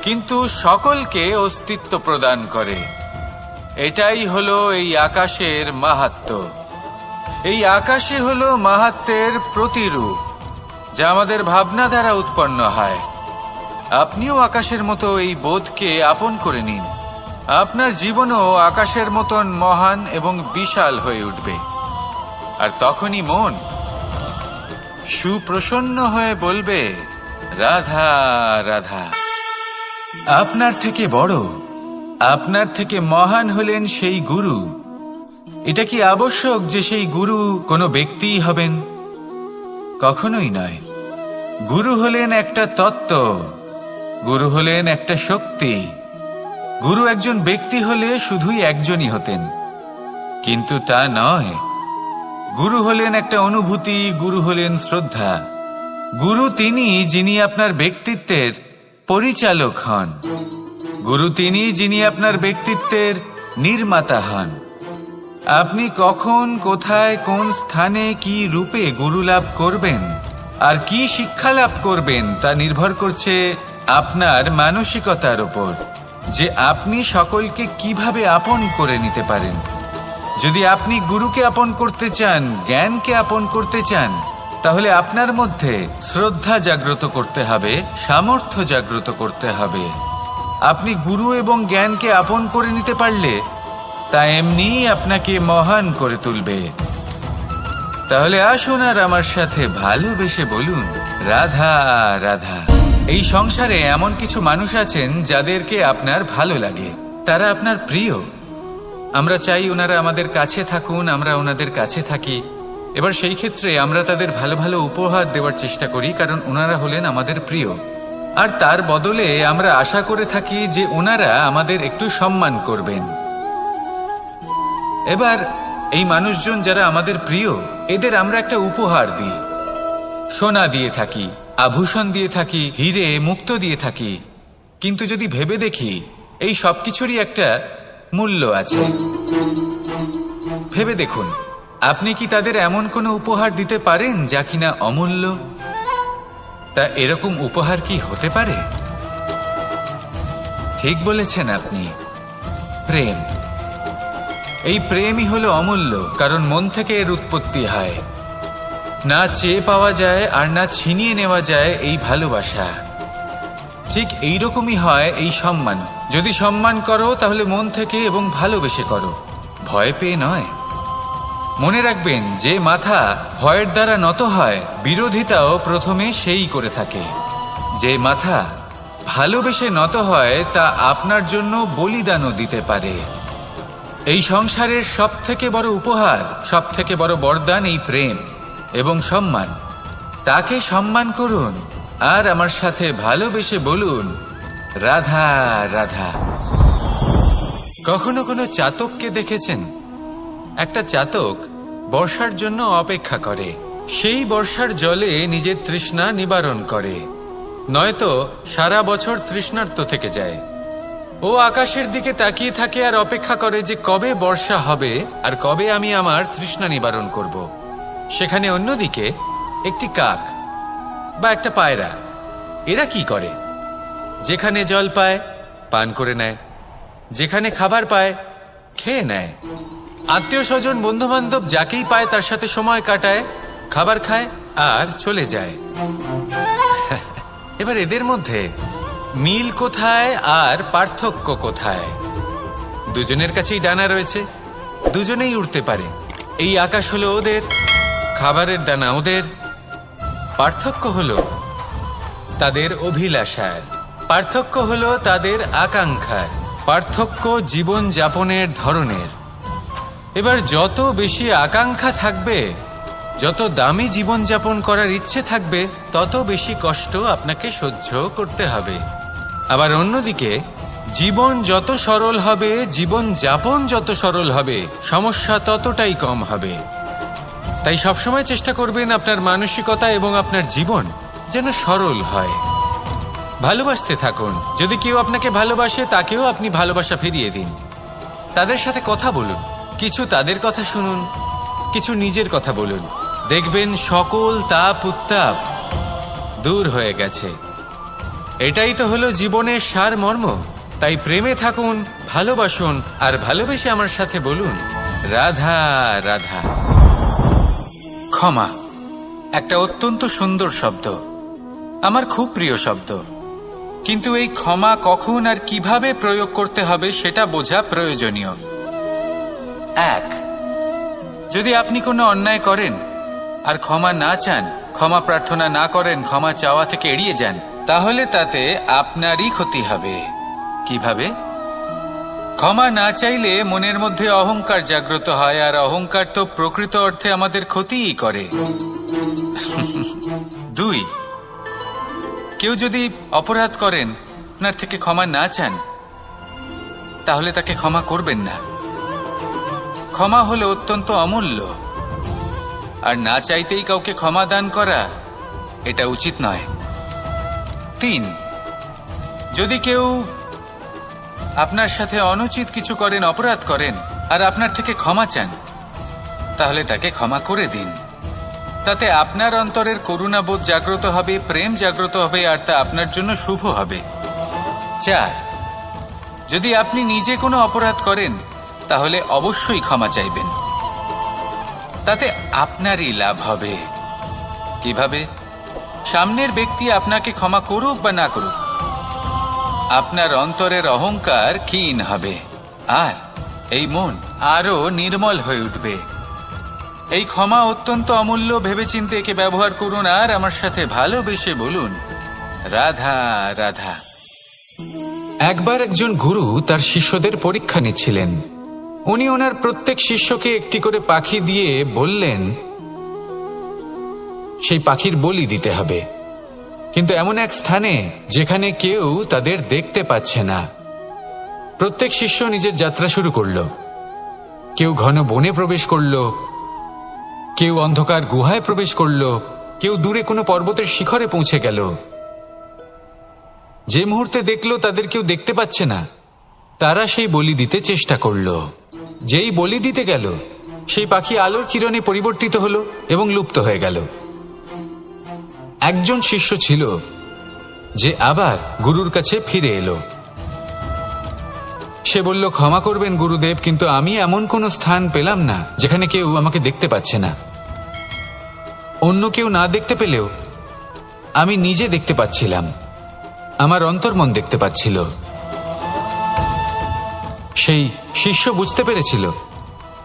কিন্তু সকলকে অস্তিত্ব প্রদান করে। এটাই হলো এই আকাশের মাহাত্ম্য। এই আকাশে হলো মাহাত্ম্যের প্রতিরূপ, যা আমাদের ভাবনা দ্বারা উৎপন্ন হয়। আপনিও আকাশের মতো এই বোধকে আপন করে নিন। আপনার জীবনও আকাশের মতন মহান এবং বিশাল হয়ে উঠবে। আর তখনই মন সুপ্রসন্ন হয়ে বলবে, রাধা রাধা। আপনার থেকে বড়, আপনার থেকে মহান হলেন সেই গুরু। এটা কি আবশ্যক যে সেই গুরু কোনো ব্যক্তিই হবেন? কখনোই নয়। গুরু হলেন একটা তত্ত্ব, গুরু হলেন একটা শক্তি। গুরু একজন ব্যক্তি হলে শুধুই একজনই হতেন, কিন্তু তা নয়। গুরু হলেন একটা অনুভূতি, গুরু হলেন শ্রদ্ধা। গুরু তিনি যিনি আপনার ব্যক্তিত্বের পরিচালক হন। গুরু তিনি যিনি আপনার ব্যক্তিত্বের নির্মাতা হন। আপনি কখন, কোথায়, কোন স্থানে, কি রূপে গুরু লাভ করবেন আর কি শিক্ষা লাভ করবেন তা নির্ভর করছে আপনার মানসিকতার উপর, যে আপনি সকলকে কিভাবে আপন করে নিতে পারেন। যদি আপনি গুরুকে আপন করতে চান, জ্ঞানকে আপন করতে চান, তাহলে আপনার মধ্যে শ্রদ্ধা জাগ্রত করতে হবে, সামর্থ্য জাগ্রত করতে হবে। আপনি গুরু এবং জ্ঞানকে আপন করে নিতে পারলে তা এমনিই আপনাকে মহান করে তুলবে। তাহলে আসুন আর আমার সাথে ভালোবেসে বলুন, রাধা রাধা। এই সংসারে এমন কিছু মানুষ আছেন যাদেরকে আপনার ভালো লাগে, তারা আপনার প্রিয়। আমরা চাই ওনারা আমাদের কাছে থাকুন, আমরা ওনাদের কাছে থাকি। এবার সেই ক্ষেত্রে আমরা তাদের ভালো ভালো উপহার দেওয়ার চেষ্টা করি, কারণ ওনারা হলেন আমাদের প্রিয়। আর তার বদলে আমরা আশা করে থাকি যে ওনারা আমাদের একটু সম্মান করবেন। এবার এই মানুষজন যারা আমাদের প্রিয়, এদের আমরা একটা উপহার দিই। সোনা দিয়ে থাকি, আভূষণ দিয়ে থাকি, হিরে মুক্ত দিয়ে থাকি। কিন্তু যদি ভেবে দেখি, এই সবকিছুরই একটা মূল্য আছে। ভেবে দেখুন, আপনি কি তাদের এমন কোনো উপহার দিতে পারেন যা কিনা অমূল্য? তা এরকম উপহার কি হতে পারে? ঠিক বলেছেন আপনি, প্রেম। এই প্রেমই হলো অমূল্য, কারণ মন থেকে এর উৎপত্তি হয়। না চেয়ে পাওয়া যায় আর না ছিনিয়ে নেওয়া যায় এই ভালোবাসা। ঠিক এইরকমই হয় এই সম্মান। যদি সম্মান করো তাহলে মন থেকে এবং ভালোবেসে করো, ভয় পেয়ে নয়। মনে রাখবেন, যে মাথা ভয়ের দ্বারা নত হয়, বিরোধিতাও প্রথমে সেই করে থাকে। যে মাথা ভালোবেসে নত হয়, তা আপনার জন্য বলিদানও দিতে পারে। এই সংসারের সব থেকে বড় উপহার, সব থেকে বড় বরদান এই প্রেম এবং সম্মান। তাকে সম্মান করুন আর আমার সাথে ভালোবেসে বলুন, রাধা রাধা। কখনো কোনো চাতককে দেখেছেন? একটা চাতক বর্ষার জন্য অপেক্ষা করে, সেই বর্ষার জলে নিজের তৃষ্ণা নিবারণ করে, নয়তো সারা বছর তৃষ্ণার্ত থেকে যায়। ও আকাশের দিকে তাকিয়ে থাকে আর অপেক্ষা করে যে কবে বর্ষা হবে আর কবে আমি আমার তৃষ্ণা নিবারণ করব। সেখানে অন্যদিকে একটি কাক বা একটা পায়রা, এরা কি করে? যেখানে জল পায় পান করে নেয়, যেখানে খাবার পায় খেয়ে নেয়, আত্মীয় স্বজন বন্ধু বান্ধব যাকেই পায় তার সাথে সময় কাটায়, খাবার খায় আর চলে যায়। এবার এদের মধ্যে মিল কোথায় আর পার্থক্য কোথায়? দুজনের কাছেই ডানা রয়েছে, দুজনেই উড়তে পারে। এই আকাশ হলো ওদের, খাবারের দানা ওদের। পার্থক্য হলো তাদের অভিলাষার, পার্থক্য হলো তাদের আকাঙ্ক্ষার, পার্থক্য জীবন যাপনের ধরনের। এবার যত বেশি আকাঙ্ক্ষা থাকবে, যত দামি জীবনযাপন করার ইচ্ছে থাকবে, তত বেশি কষ্ট আপনাকে সহ্য করতে হবে। আবার অন্যদিকে জীবন যত সরল হবে, জীবন যাপন যত সরল হবে, সমস্যা ততটাই কম হবে। তাই সবসময় চেষ্টা করবেন আপনার মানসিকতা এবং আপনার জীবন যেন সরল হয়। ভালোবাসতে থাকুন। যদি কেউ আপনাকে ভালোবাসে, তাকেও আপনি ভালোবাসা ফিরিয়ে দিন। তাদের সাথে কথা বলুন, কিছু তাদের কথা শুনুন, কিছু নিজের কথা বলুন। দেখবেন সকল তাপ উত্তাপ দূর হয়ে গেছে। এটাই তো হলো জীবনের সারমর্ম। তাই প্রেমে থাকুন, ভালোবাসুন, আর ভালোবেসে আমার সাথে বলুন, রাধা রাধা। ক্ষমা একটা অত্যন্ত সুন্দর শব্দ, আমার খুব প্রিয় শব্দ। কিন্তু এই ক্ষমা কখন আর কিভাবে প্রয়োগ করতে হবে সেটা বোঝা প্রয়োজনীয়। এক, যদি আপনি কোনো অন্যায় করেন আর ক্ষমা না চান, ক্ষমা প্রার্থনা না করেন, ক্ষমা চাওয়া থেকে এড়িয়ে যান, তাহলে তাতে আপনারই ক্ষতি হবে। কিভাবে? ক্ষমা না চাইলে মনের মধ্যে অহংকার জাগ্রত হয়, আর অহংকার তো প্রকৃত অর্থে আমাদের ক্ষতিই করে। দুই, কেউ যদি অপরাধ করেন, আপনার থেকে ক্ষমা না চান, তাহলে তাকে ক্ষমা করবেন না। ক্ষমা হলো অত্যন্ত অমূল্য, আর না চাইতেই কাউকে ক্ষমা দান করা এটা উচিত নয়। তিন, যদি কেউ আপনার সাথে অনুচিত কিছু করেন, অপরাধ করেন, আর আপনার থেকে ক্ষমা চান, তাহলে তাকে ক্ষমা করে দিন। তাতে আপনার অন্তরের করুণাবোধ জাগ্রত হবে, প্রেম জাগ্রত হবে, আর তা আপনার জন্য শুভ হবে। চার, যদি আপনি নিজে কোনো অপরাধ করেন, তাহলে অবশ্যই ক্ষমা চাইবেন। তাতে আপনারই লাভ হবে। কিভাবে? সামনের ব্যক্তি আপনাকে ক্ষমা করুক বা না করুক, আপনার অন্তরের অহংকার ক্ষীণ হবে, আর এই মন আরো নির্মল হয়ে উঠবে। এই ক্ষমা অত্যন্ত অমূল্য, ভেবেচিন্তে একে ব্যবহার করুন, আর আমার সাথে ভালোবেসে বলুন, রাধা রাধা। একবার একজন গুরু তার শিষ্যদের পরীক্ষা নিচ্ছিলেন। উনি ওনার প্রত্যেক শিষ্যকে একটি করে পাখি দিয়ে বললেন সেই পাখির বলি দিতে হবে, কিন্তু এমন এক স্থানে যেখানে কেউ তাদের দেখতে পাচ্ছে না। প্রত্যেক শিষ্য নিজের যাত্রা শুরু করল। কেউ ঘন বনে প্রবেশ করল, কেউ অন্ধকার গুহায় প্রবেশ করল, কেউ দূরে কোনো পর্বতের শিখরে পৌঁছে গেল। যে মুহূর্তে দেখলো তাদের কেউ দেখতে পাচ্ছে না, তারা সেই বলি দিতে চেষ্টা করল। যেই বলি দিতে গেল, সেই পাখি আলোর কিরণে পরিবর্তিত হলো এবং লুপ্ত হয়ে গেল। একজন শিষ্য ছিল যে আবার গুরুর কাছে ফিরে এলো। সে বলল, ক্ষমা করবেন গুরুদেব, কিন্তু আমি এমন কোনো স্থান পেলাম না যেখানে কেউ আমাকে দেখতে পাচ্ছে না। অন্য কেউ না দেখতে পেলেও আমি নিজে দেখতে পাচ্ছিলাম, আমার অন্তর্মন দেখতে পাচ্ছিল। সেই শিষ্য বুঝতে পেরেছিল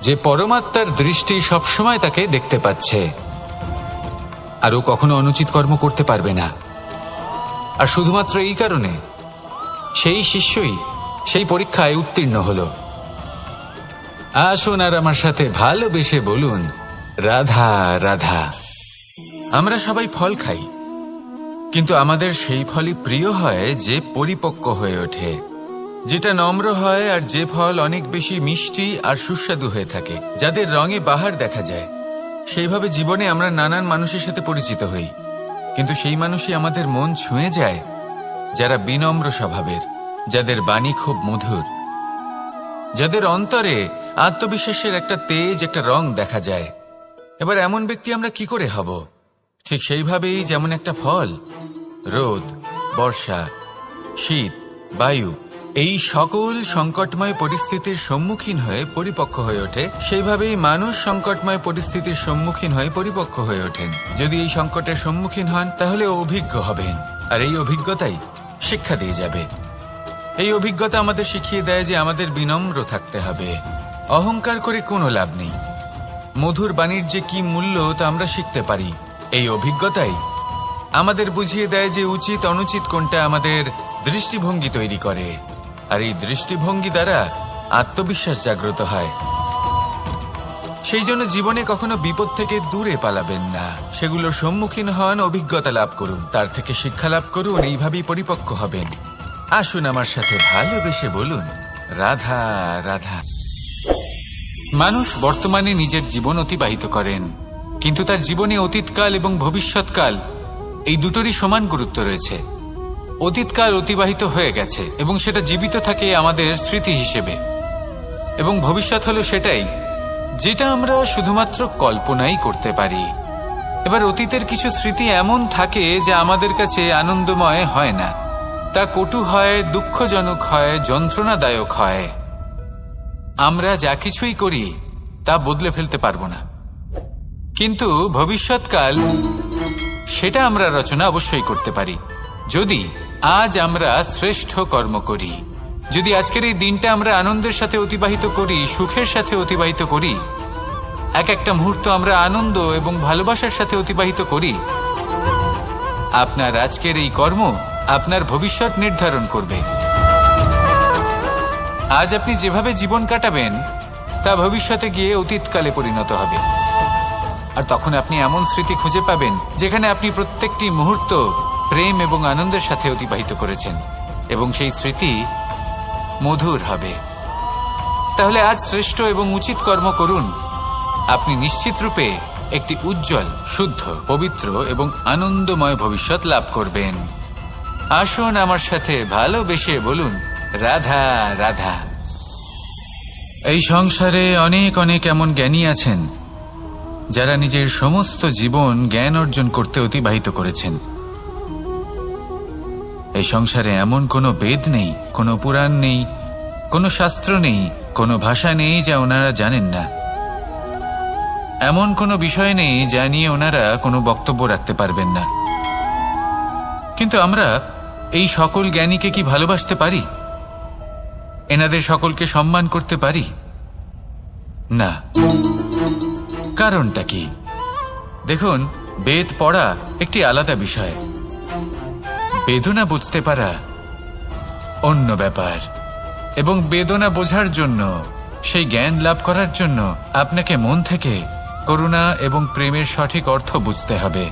যে পরমাত্মার দৃষ্টি সবসময় তাকে দেখতে পাচ্ছে, আর ও কখনো অনুচিত কর্ম করতে পারবে না। আর শুধুমাত্র এই কারণে সেই শিষ্যই সেই পরীক্ষায় উত্তীর্ণ হল। আসুন আর আমার সাথে ভালোবেসে বলুন, রাধা রাধা। আমরা সবাই ফল খাই, কিন্তু আমাদের সেই ফলই প্রিয় হয় যে পরিপক্ক হয়ে ওঠে, যেটা নম্র হয়, আর যে ফল অনেক বেশি মিষ্টি আর সুস্বাদু হয়ে থাকে, যাদের রঙে বাহার দেখা যায়। সেইভাবে জীবনে আমরা নানান মানুষের সাথে পরিচিত হই, কিন্তু সেই মানুষই আমাদের মন ছুঁয়ে যায় যারা বিনম্র স্বভাবের, যাদের বাণী খুব মধুর, যাদের অন্তরে আত্মবিশ্বাসের একটা তেজ, একটা রং দেখা যায়। এবার এমন ব্যক্তি আমরা কি করে হব? ঠিক সেইভাবেই যেমন একটা ফল রোদ, বর্ষা, শীত, বায়ু এই সকল সংকটময় পরিস্থিতির সম্মুখীন হয়ে পরিপক্ক হয়ে ওঠে, সেইভাবেই মানুষ সংকটময় পরিস্থিতির সম্মুখীন হয়ে পরিপক্ক হয়ে ওঠেন। যদি এই সংকটের সম্মুখীন হন তাহলে অভিজ্ঞ হবেন, আর এই অভিজ্ঞতাই শিক্ষা দিয়ে যাবে। এই অভিজ্ঞতা আমাদের শিখিয়ে দেয় যে আমাদের বিনম্র থাকতে হবে। অহংকার করে কোনো লাভ নেই। মধুর বাণীর যে কি মূল্য তা আমরা শিখতে পারি। এই অভিজ্ঞতাই আমাদের বুঝিয়ে দেয় যে উচিত অনুচিত কোনটা, আমাদের দৃষ্টিভঙ্গি তৈরি করে, আর এই দৃষ্টিভঙ্গি দ্বারা আত্মবিশ্বাস জাগ্রত হয়। সেই জন্য জীবনে কখনো বিপদ থেকে দূরে পালাবেন না, সেগুলোর সম্মুখীন হন, অভিজ্ঞতা লাভ করুন, তার থেকে শিক্ষা লাভ করুন, এইভাবেই পরিপক্ক হবেন। আসুন আমার সাথে ভালোবেসে বলুন, রাধা রাধা। মানুষ বর্তমানে নিজের জীবন অতিবাহিত করেন, কিন্তু তার জীবনে অতীতকাল এবং ভবিষ্যৎকাল এই দুটোরই সমান গুরুত্ব রয়েছে। অতীতকাল অতিবাহিত হয়ে গেছে এবং সেটা জীবিত থাকে আমাদের স্মৃতি হিসেবে, এবং ভবিষ্যৎ হলো সেটাই যেটা আমরা শুধুমাত্র কল্পনাই করতে পারি। এবার অতীতের কিছু স্মৃতি এমন থাকে যা আমাদের কাছে আনন্দময় হয় না, তা কটু হয়, দুঃখজনক হয়, যন্ত্রণাদায়ক হয়। আমরা যা কিছুই করি তা বদলে ফেলতে পারবো না, কিন্তু ভবিষ্যৎকাল সেটা আমরা রচনা অবশ্যই করতে পারি, যদি আজ আমরা শ্রেষ্ঠ কর্ম করি। যদি আজকের এই দিনটা আমরা আনন্দের সাথে অতিবাহিত করি, সুখের সাথে অতিবাহিত করি, এক একটা মুহূর্ত আমরা আনন্দ এবং ভালোবাসার সাথে অতিবাহিত করি, আপনার আজকের এই কর্ম আপনার ভবিষ্যৎ নির্ধারণ করবে। আজ আপনি যেভাবে জীবন কাটাবেন তা ভবিষ্যতে গিয়ে অতীতকালে পরিণত হবে, আর তখন আপনি এমন স্মৃতি খুঁজে পাবেন যেখানে আপনি প্রত্যেকটি মুহূর্ত প্রেম এবং আনন্দের সাথে অতিবাহিত করেছেন, এবং সেই স্মৃতি মধুর হবে। তাহলে আজ শ্রেষ্ঠ এবং উচিত কর্ম করুন, আপনি নিশ্চিত রূপে একটি উজ্জ্বল, শুদ্ধ, পবিত্র এবং আনন্দময় ভবিষ্যৎ লাভ করবেন। আসুন আমার সাথে ভালোবেসে বলুন, রাধা রাধা। এই সংসারে অনেক অনেক এমন জ্ঞানী আছেন যারা নিজের সমস্ত জীবন জ্ঞান অর্জন করতে অতিবাহিত করেছেন। এই সংসারে এমন কোনো বেদ নেই, কোনো পুরাণ নেই, কোনো শাস্ত্র নেই, কোনো ভাষা নেই যা ওনারা জানেন না। এমন কোনো বিষয় নেই যা নিয়ে ওনারা কোনো বক্তব্য রাখতে পারবেন না। কিন্তু আমরা এই সকল জ্ঞানীকে কি ভালোবাসতে পারি? এনাদের সকলকে সম্মান করতে পারি না। কারণটা কি? দেখুন, বেদ পড়া একটি আলাদা বিষয়, বেদনা বুঝতে পারা অন্য ব্যাপার, এবং বেদনা বোঝার জন্য, সেই জ্ঞান লাভ করার জন্য আপনাকে মন থেকে করুণা এবং প্রেমের সঠিক অর্থ বুঝতে হবে।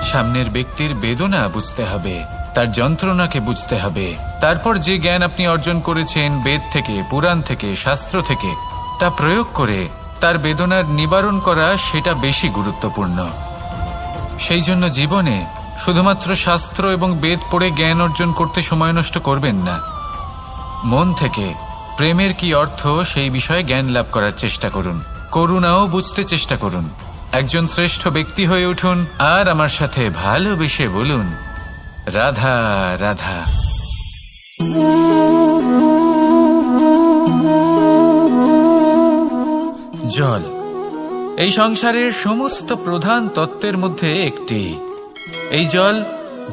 সামনের ব্যক্তির বেদনা বুঝতে হবে, তার যন্ত্রণাকে বুঝতে হবে। তারপর যে জ্ঞান আপনি অর্জন করেছেন বেদ থেকে, পুরাণ থেকে, শাস্ত্র থেকে, তা প্রয়োগ করে তার বেদনার নিবারণ করা, সেটা বেশি গুরুত্বপূর্ণ। সেই জন্য জীবনে শুধুমাত্র শাস্ত্র এবং বেদ পড়ে জ্ঞান অর্জন করতে সময় নষ্ট করবেন না। মন থেকে প্রেমের কি অর্থ সেই বিষয়ে জ্ঞান লাভ করার চেষ্টা করুন, করুণাও বুঝতে চেষ্টা করুন। একজন শ্রেষ্ঠ ব্যক্তি হয়ে উঠুন, আর আমার সাথে ভালোবেসে বলুন, রাধা রাধা। জল এই সংসারের সমস্ত প্রধান তত্ত্বের মধ্যে একটি। এই জল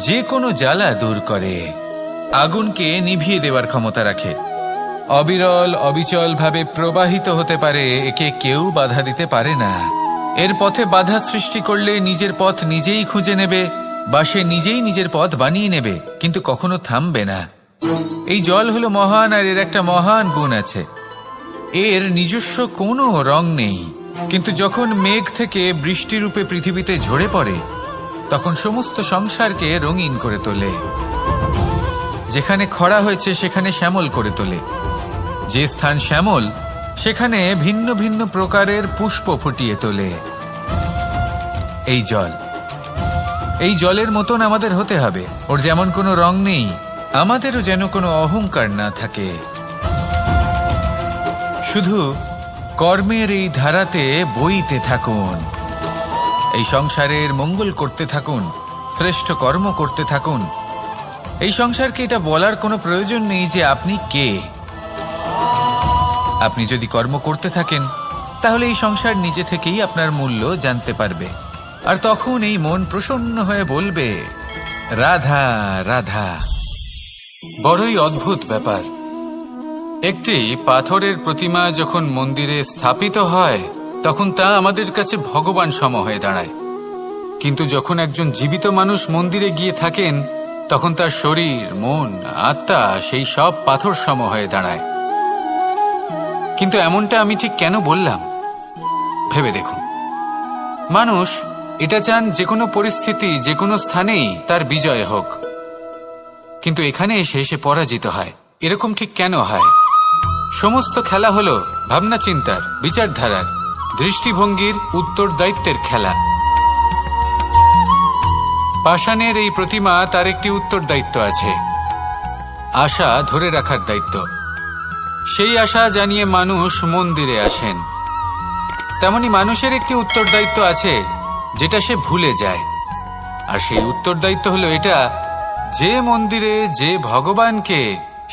যে কোনো জ্বালা দূর করে, আগুনকে নিভিয়ে দেওয়ার ক্ষমতা রাখে, অবিরল অবিচল ভাবে প্রবাহিত হতে পারে, একে কেউ বাধা দিতে পারে না। এর পথে বাধা সৃষ্টি করলে নিজের পথ নিজেই খুঁজে নেবে বা সে নিজেই নিজের পথ বানিয়ে নেবে, কিন্তু কখনো থামবে না। এই জল হলো মহান, আর এর একটা মহান গুণ আছে, এর নিজস্ব কোনো রং নেই। কিন্তু যখন মেঘ থেকে বৃষ্টিরূপে পৃথিবীতে ঝরে পড়ে, তখন সমস্ত সংসারকে রঙিন করে তোলে। যেখানে খরা হয়েছে সেখানে শ্যামল করে তোলে, যে স্থান শ্যামল সেখানে ভিন্ন ভিন্ন প্রকারের পুষ্প ফুটিয়ে তোলে। এই জলের মতন আমাদের হতে হবে। ওর যেমন কোনো রং নেই, আমাদেরও যেন কোনো অহংকার না থাকে। শুধু কর্মের এই ধারাতে বইতে থাকুন, এই সংসারের মঙ্গল করতে থাকুন, শ্রেষ্ঠ কর্ম করতে থাকুন। এই সংসারকে এটা বলার কোনো প্রয়োজন নেই যে আপনি কে। আপনি যদি কর্ম করতে থাকেন, তাহলে এই সংসার নিজে থেকেই আপনার মূল্য জানতে পারবে, আর তখন এই মন প্রসন্ন হয়ে বলবে, রাধা রাধা। বড়ই অদ্ভুত ব্যাপার। একটি পাথরের প্রতিমা যখন মন্দিরে স্থাপিত হয়, তখন তা আমাদের কাছে ভগবান সম হয়ে দাঁড়ায়। কিন্তু যখন একজন জীবিত মানুষ মন্দিরে গিয়ে থাকেন, তখন তার শরীর, মন, আত্মা সেই সব পাথর সম হয়ে দাঁড়ায়। কিন্তু এমনটা আমি ঠিক কেন বললাম ভেবে দেখুন। মানুষ এটা চান যে কোনো পরিস্থিতি, যে কোনো স্থানেই তার বিজয় হোক, কিন্তু এখানে এসে সে পরাজিত হয়। এরকম ঠিক কেন হয়? সমস্ত খেলা হলো ভাবনা চিন্তার, বিচারধারার, দৃষ্টিভঙ্গির, উত্তরদায়িত্বের খেলা। পাষাণের এই প্রতিমা, তার একটি উত্তরদায়িত্ব আছে, আশা ধরে রাখার দায়িত্ব। সেই আশা জানিয়ে মানুষ মন্দিরে আসেন। তেমনি মানুষের একটি উত্তরদায়িত্ব আছে, যেটা সে ভুলে যায়। আর সেই উত্তরদায়িত্ব হলো এটা, যে মন্দিরে যে ভগবানকে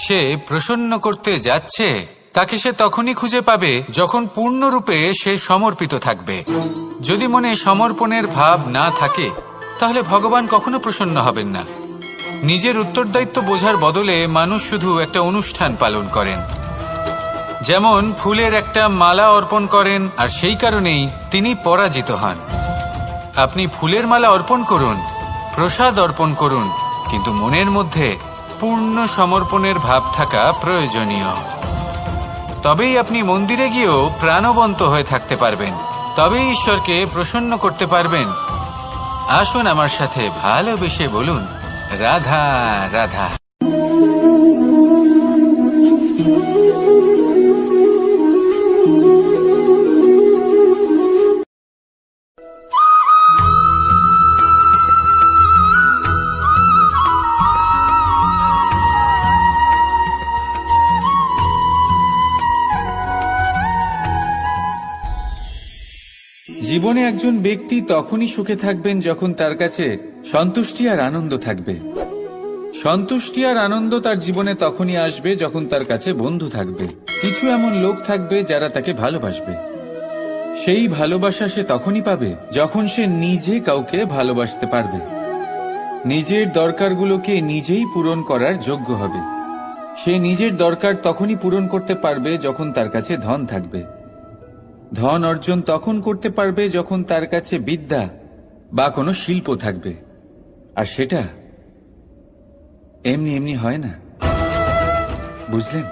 সে প্রসন্ন করতে যাচ্ছে, তাকে সে তখনই খুঁজে পাবে যখন পূর্ণরূপে সে সমর্পিত থাকবে। যদি মনে সমর্পণের ভাব না থাকে, তাহলে ভগবান কখনো প্রসন্ন হবেন না। নিজের উত্তরদায়িত্ব বোঝার বদলে মানুষ শুধু একটা অনুষ্ঠান পালন করেন। যেমন ফুলের একটা মালা অর্পণ করেন, আর সেই কারণেই তিনি পরাজিত হন। আপনি ফুলের মালা অর্পণ করুন, প্রসাদ অর্পণ করুন, কিন্তু মনের মধ্যে পূর্ণ সমর্পণের ভাব থাকা প্রয়োজনীয়। তবেই আপনি মন্দিরে গিয়েও প্রাণবন্ত হয়ে থাকতে পারবেন, তবেই ঈশ্বরকে প্রসন্ন করতে পারবেন। আসুন আমার সাথে ভালোবেসে বলুন, রাধা রাধা। জীবনে একজন ব্যক্তি তখনই সুখে থাকবেন যখন তার কাছে সন্তুষ্টি আর আনন্দ থাকবে। সন্তুষ্টি আর আনন্দ তার জীবনে তখনই আসবে যখন তার কাছে বন্ধু থাকবে, কিছু এমন লোক থাকবে যারা তাকে ভালোবাসবে। সেই ভালোবাসা সে তখনই পাবে যখন সে নিজে কাউকে ভালোবাসতে পারবে, নিজের দরকারগুলোকে নিজেই পূরণ করার যোগ্য হবে। সে নিজের দরকার তখনই পূরণ করতে পারবে যখন তার কাছে ধন থাকবে। ধন অর্জন তখন করতে পারবে যখন তার কাছে বিদ্যা বা কোনো শিল্প থাকবে, আর সেটা এমনি এমনি হয় না, বুঝলেন?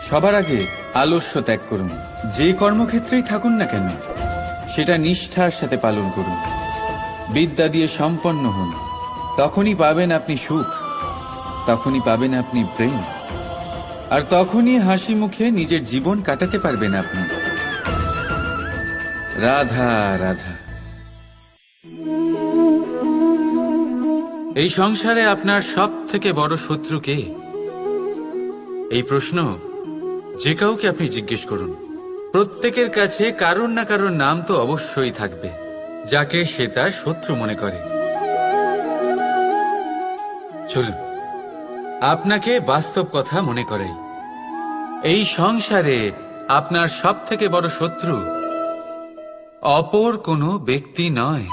সবার আগে আলস্য ত্যাগ করুন। যে কর্মক্ষেত্রেই থাকুন না কেন, সেটা নিষ্ঠার সাথে পালন করুন। বিদ্যা দিয়ে সম্পন্ন হন, তখনই পাবেন আপনি সুখ, তখনই পাবেন আপনি প্রেম, আর তখনই হাসি মুখে নিজের জীবন কাটাতে পারবেন আপনি। রাধা রাধা। এই সংসারে আপনার সব থেকে বড় শত্রু কে? এই প্রশ্ন যে কাউকে আপনি জিজ্ঞেস করুন, প্রত্যেকের কাছে কারোর না কারোর নাম তো অবশ্যই থাকবে, যাকে সে তার শত্রু মনে করে। চলুন আপনাকে বাস্তব কথা মনে করাই। এই সংসারে আপনার সব থেকে বড় শত্রু অপর কোনো ব্যক্তি নয়।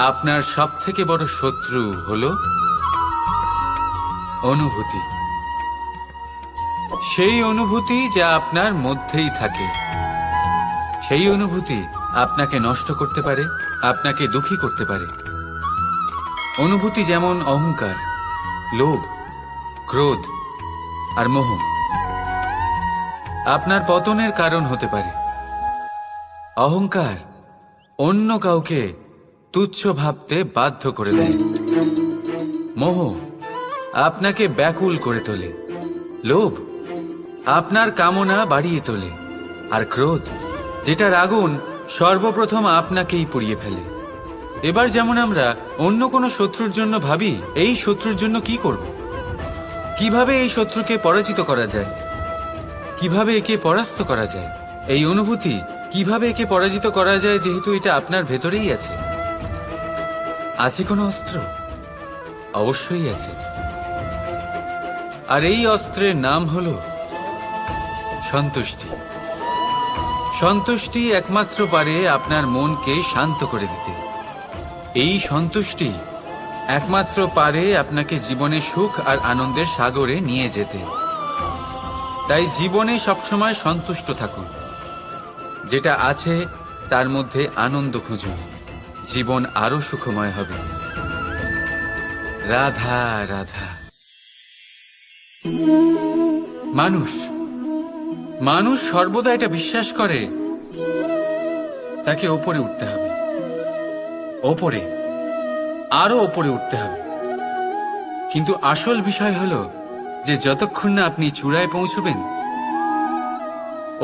আপনার সব থেকে বড় শত্রু হল অনুভূতি। সেই অনুভূতি যা আপনার মধ্যেই থাকে। সেই অনুভূতি আপনাকে নষ্ট করতে পারে, আপনাকে দুঃখী করতে পারে। অনুভূতি যেমন অহংকার, লোভ, ক্রোধ আর মোহ আপনার পতনের কারণ হতে পারে। অহংকার অন্য কাউকে তুচ্ছ ভাবতে বাধ্য করে দেয়। মোহ আপনাকে ব্যাকুল করে তোলে। লোভ আপনার কামনা বাড়িয়ে তোলে। আর ক্রোধ, যেটার আগুন সর্বপ্রথম আপনাকেই পুড়িয়ে ফেলে। এবার যেমন আমরা অন্য কোনো শত্রুর জন্য ভাবি, এই শত্রুর জন্য কি করব, কিভাবে এই শত্রুকে পরাজিত করা যায়, কিভাবে একে পরাস্ত করা যায়, এই অনুভূতি কিভাবে একে পরাজিত করা যায়, যেহেতু এটা আপনার ভেতরেই আছে। আছে কোনো অস্ত্র? অবশ্যই আছে। আর এই অস্ত্রের নাম হলো সন্তুষ্টি। সন্তুষ্টি একমাত্র পারে আপনার মনকে শান্ত করে দিতে। এই সন্তুষ্টি একমাত্র পারে আপনাকে জীবনে সুখ আর আনন্দের সাগরে নিয়ে যেতে। তাই জীবনে সবসময় সন্তুষ্ট থাকুন। যেটা আছে তার মধ্যে আনন্দ খুঁজুন। জীবন আরো সুখময় হবে। রাধা রাধা। মানুষ সর্বদা এটা বিশ্বাস করে তাকে ওপরে উঠতে হবে, ওপরে, আরো ওপরে উঠতে হবে। কিন্তু আসল বিষয় হলো যে যতক্ষণ না আপনি চূড়ায় পৌঁছবেন,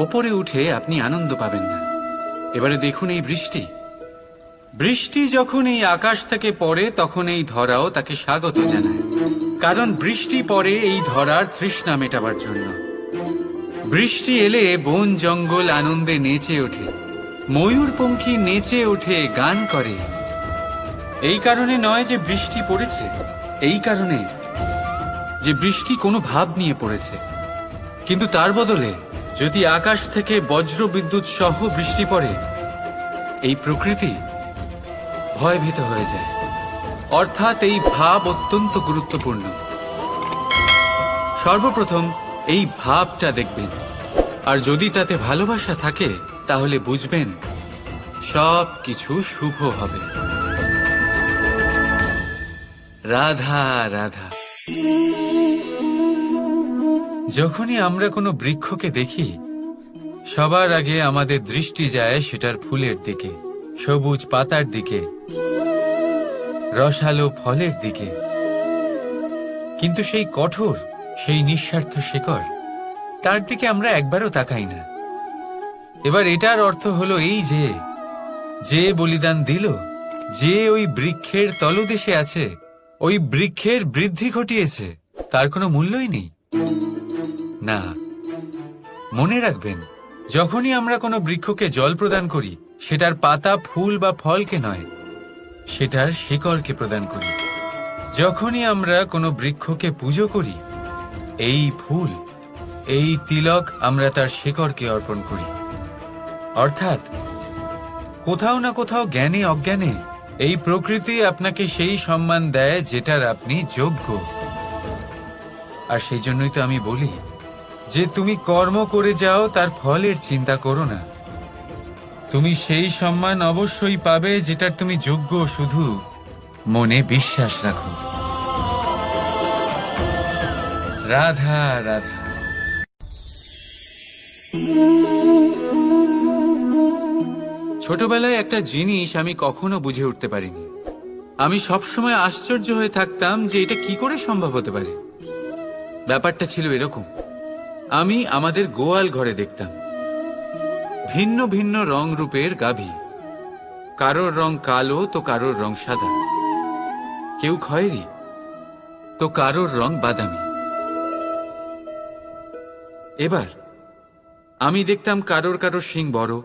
ওপরে উঠে আপনি আনন্দ পাবেন না। এবারে দেখুন এই বৃষ্টি। বৃষ্টি যখন এই আকাশ থেকে পড়ে তখন এই ধরাও তাকে স্বাগত জানায়। কারণ বৃষ্টি পড়ে এই ধরার তৃষ্ণা মেটাবার জন্য। বৃষ্টি এলে বন জঙ্গল আনন্দে নেচে ওঠে, ময়ূরপঙ্খী নেচে ওঠে, গান করে। এই কারণে নয় যে বৃষ্টি পড়েছে, এই কারণে যে বৃষ্টি কোনো ভাব নিয়ে পড়েছে। কিন্তু তার বদলে যদি আকাশ থেকে বজ্র বিদ্যুৎ সহ বৃষ্টি পড়ে, এই প্রকৃতি ভয়ভীত হয়ে যায়। অর্থাৎ এই ভাব অত্যন্ত গুরুত্বপূর্ণ। সর্বপ্রথম এই ভাবটা দেখবেন, আর যদি তাতে ভালোবাসা থাকে তাহলে বুঝবেন সব কিছু শুভ হবে। রাধা রাধা। যখনই আমরা কোনো বৃক্ষকে দেখি, সবার আগে আমাদের দৃষ্টি যায় সেটার ফুলের দিকে, সবুজ পাতার দিকে, রসালো ফলের দিকে। কিন্তু সেই কঠোর, সেই নিঃস্বার্থ শিকড়, তার দিকে আমরা একবারও তাকাই না। এবার এটার অর্থ হলো এই যে বলিদান দিল, যে ওই বৃক্ষের তলদেশে আছে, ওই বৃক্ষের বৃদ্ধি ঘটিয়েছে, তার কোনো মূল্যই নেই। না, মনে রাখবেন, যখনই আমরা কোনো বৃক্ষকে জল প্রদান করি, সেটার পাতা, ফুল বা ফলকে নয়, সেটার শিকড়কে প্রদান করি। যখনই আমরা কোনো বৃক্ষকে পুজো করি, এই ফুল, এই তিলক আমরা তার শিকড়কে অর্পণ করি। অর্থাৎ কোথাও না কোথাও জ্ঞানে অজ্ঞানে এই প্রকৃতি আপনাকে সেই সম্মান দেয় যেটার আপনি যোগ্য। আর সেই জন্যই তো আমি বলি যে তুমি কর্ম করে যাও, তার ফলের চিন্তা করো না। তুমি সেই সম্মান অবশ্যই পাবে যেটার তুমি যোগ্য, শুধু মনে বিশ্বাস রাখো। রাধা রাধা। ছোটবেলায় একটা জিনিস আমি কখনো বুঝে উঠতে পারিনি। আমি সবসময় আশ্চর্য হয়ে থাকতাম যে এটা কি করে সম্ভব হতে পারে। ব্যাপারটা ছিল এরকম, আমি আমাদের গোয়াল ঘরে দেখতাম ভিন্ন ভিন্ন রং রূপের গাভী। কারোর রং কালো তো কারোর রং সাদা, কেউ খয়েরি তো কারোর রং বাদামি। এবার আমি দেখতাম কারোর কারোর শিং বড়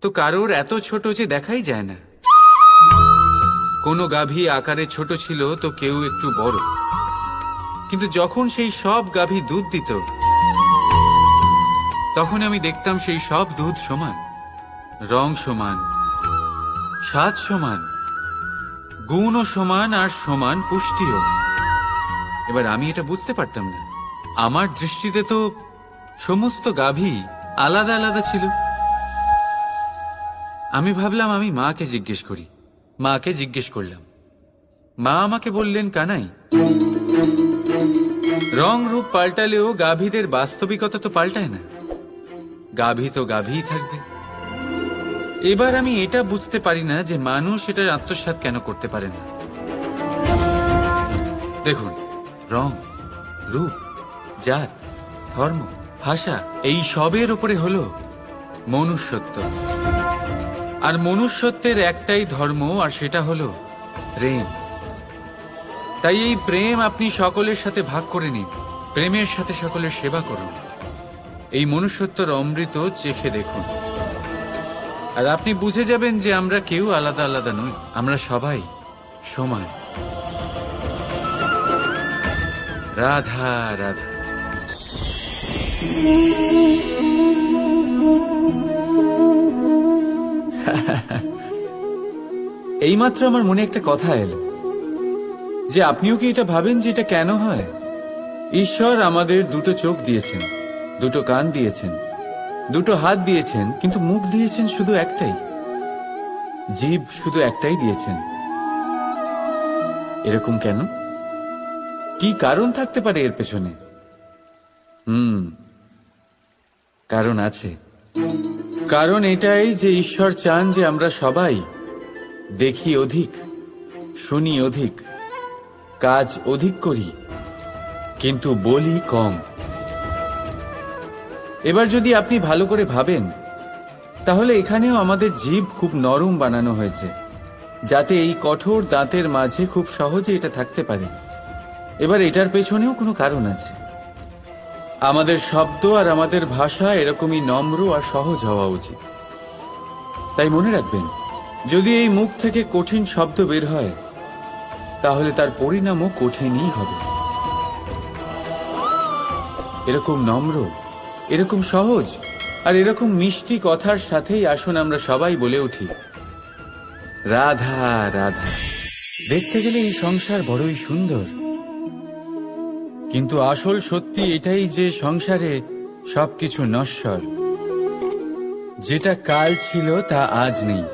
তো কারোর এত ছোট যে দেখাই যায় না। কোনো গাভী আকারে ছোট ছিল তো কেউ একটু বড়। কিন্তু যখন সেই সব গাভী দুধ দিত, তখন আমি দেখতাম সেই সব দুধ সমান, রং সমান, স্বাদ সমান, গুণও সমান, আর সমান পুষ্টিও। এবার আমি এটা বুঝতে পারতাম না আমার দৃষ্টিতে তো সমস্ত গাভী আলাদা আলাদা ছিল। আমি ভাবলাম আমি মাকে জিজ্ঞেস করি। মাকে জিজ্ঞেস করলাম, মা আমাকে বললেন, কানাই, রং রূপ পাল্টালেও গাভীদের বাস্তবিকতা তো পাল্টায় না, গাভী তো গাভীই থাকবে। এবার আমি এটা বুঝতে পারি না যে মানুষ এটা আত্মসাৎ কেন করতে পারে না। দেখুন, রং, রূপ, জাত, ধর্ম, ভাষা, এই সবের উপরে হলো মনুষ্যত্ব। আর মনুষ্যত্বের একটাই ধর্ম, আর সেটা হলো প্রেম। তাই এই প্রেম আপনি সকলের সাথে ভাগ করে নিন, প্রেমের সাথে সকলের সেবা করুন। এই মনুষ্যত্বর অমৃত চেখে দেখুন, আর আপনি বুঝে যাবেন যে আমরা কেউ আলাদা আলাদা নই, আমরা সবাই সমান। রাধা রাধা। এইমাত্র আমার মনে একটা কথা এলো যে আপনিও কি এটা ভাবেন যে এটা কেন হয়? ঈশ্বর আমাদের দুটো চোখ দিয়েছেন, দুটো কান দিয়েছেন, দুটো হাত দিয়েছেন, কিন্তু মুখ দিয়েছেন শুধু একটাই, জিভ শুধু একটাই দিয়েছেন। এরকম কেন? কি কারণ থাকতে পারে এর পেছনে? কারণ আছে। কারণ এটাই যে ঈশ্বর চান যে আমরা সবাই দেখি অধিক, শুনি অধিক, কাজ অধিক করি, কিন্তু বলি কম। এবার যদি আপনি ভালো করে ভাবেন, তাহলে এখানেও আমাদের জিভ খুব নরম বানানো হয়েছে, যাতে এই কঠোর দাঁতের মাঝে খুব সহজে এটা থাকতে পারে। এবার এটার পেছনেও কোনো কারণ আছে। আমাদের শব্দ আর আমাদের ভাষা এরকমই নম্র আর সহজ হওয়া উচিত। তাই মনে রাখবেন, যদি এই মুখ থেকে কঠিন শব্দ বের হয়, তাহলে তার পরিণামও কঠিনই হবে। এরকম নম্র, এরকম সহজ আর এরকম মিষ্টি কথার সাথেই আসুন আমরা সবাই বলে উঠি, রাধা রাধা। দেখতে গেলে এই সংসার বড়ই সুন্দর, কিন্তু আসল সত্যি এটাই যে সংসারে সবকিছু নশ্বর। যেটা কাল ছিল তা আজ নেই,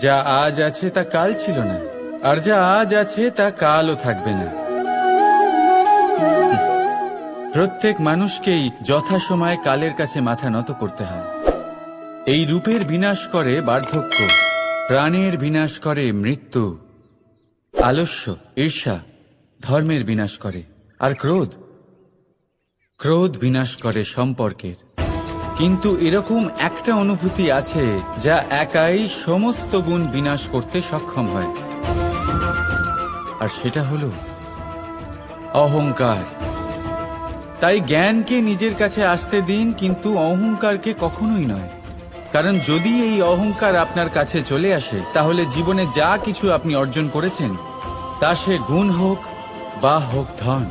যা আজ আছে তা কাল ছিল না, আর যা আজ আছে তা কালও থাকবে না। প্রত্যেক মানুষকেই যথাসময়ে কালের কাছে মাথা নত করতে হয়। এই রূপের বিনাশ করে বার্ধক্য, প্রাণের বিনাশ করে মৃত্যু, আলস্য, ঈর্ষা ধর্মের বিনাশ করে, আর ক্রোধ বিনাশ করে সম্পর্কের। কিন্তু এরকম একটা অনুভূতি আছে যা একাই সমস্ত গুণ বিনাশ করতে সক্ষম হয়, আর সেটা হলো অহংকার। তাই জ্ঞানকে নিজের কাছে আসতে দিন, কিন্তু অহংকারকে কখনোই নয়। কারণ যদি এই অহংকার আপনার কাছে চলে আসে, তাহলে জীবনে যা কিছু আপনি অর্জন করেছেন, তা সে গুণ হোক বা হোক ধন,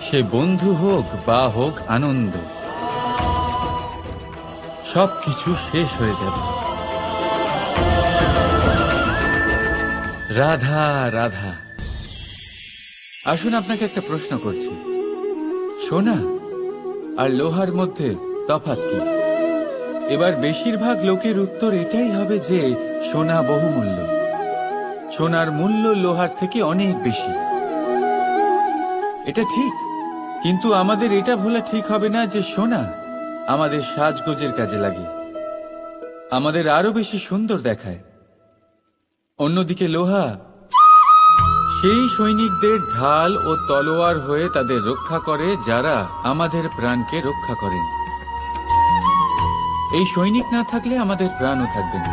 সে বন্ধু হোক বা হোক আনন্দ, সবকিছু শেষ হয়ে যাবে। রাধা রাধা। আসুন আপনাকে একটা প্রশ্ন করছি, সোনা আর লোহার মধ্যে তফাৎ কি? এবার বেশিরভাগ লোকের উত্তর এটাই হবে যে সোনা বহুমূল্য, সোনার মূল্য লোহার থেকে অনেক বেশি। এটা ঠিক, কিন্তু আমাদের এটা ভোলা ঠিক হবে না যে সোনা আমাদের সাজগোজের কাজে লাগে, আমাদের আরো বেশি সুন্দর দেখায়। অন্যদিকে লোহা সেই সৈনিকদের ঢাল ও তলোয়ার হয়ে তাদের রক্ষা করে, যারা আমাদের প্রাণকে রক্ষা করেন। এই সৈনিক না থাকলে আমাদের প্রাণও থাকবে না।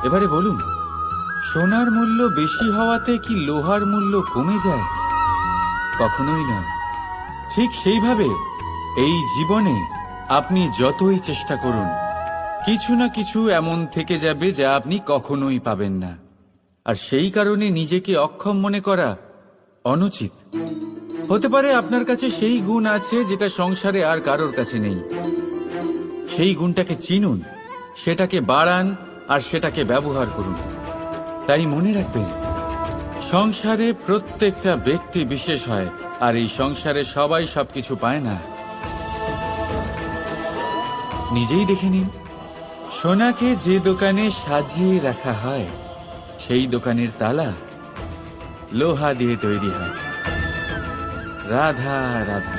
এবারে বলুন, সোনার মূল্য বেশি হওয়াতে কি লোহার মূল্য কমে যায়? কখনোই নয়। ঠিক সেইভাবে এই জীবনে আপনি যতই চেষ্টা করুন, কিছু না কিছু এমন থেকে যাবে যা আপনি কখনোই পাবেন না, আর সেই কারণে নিজেকে অক্ষম মনে করা অনুচিত। হতে পারে আপনার কাছে সেই গুণ আছে যেটা সংসারে আর কারোর কাছে নেই। সেই গুণটাকে চিনুন, সেটাকে বাড়ান আর সেটাকে ব্যবহার করুন। তাই মনে রাখবেন, সংসারে প্রত্যেকটা ব্যক্তি বিশেষ হয় আর এই সংসারে সবাই সবকিছু পায় না। নিজেই দেখে নিন, সোনাকে যে দোকানে সাজিয়ে রাখা হয় সেই দোকানের তালা লোহা দিয়ে তৈরি হয়। রাধা রাধা।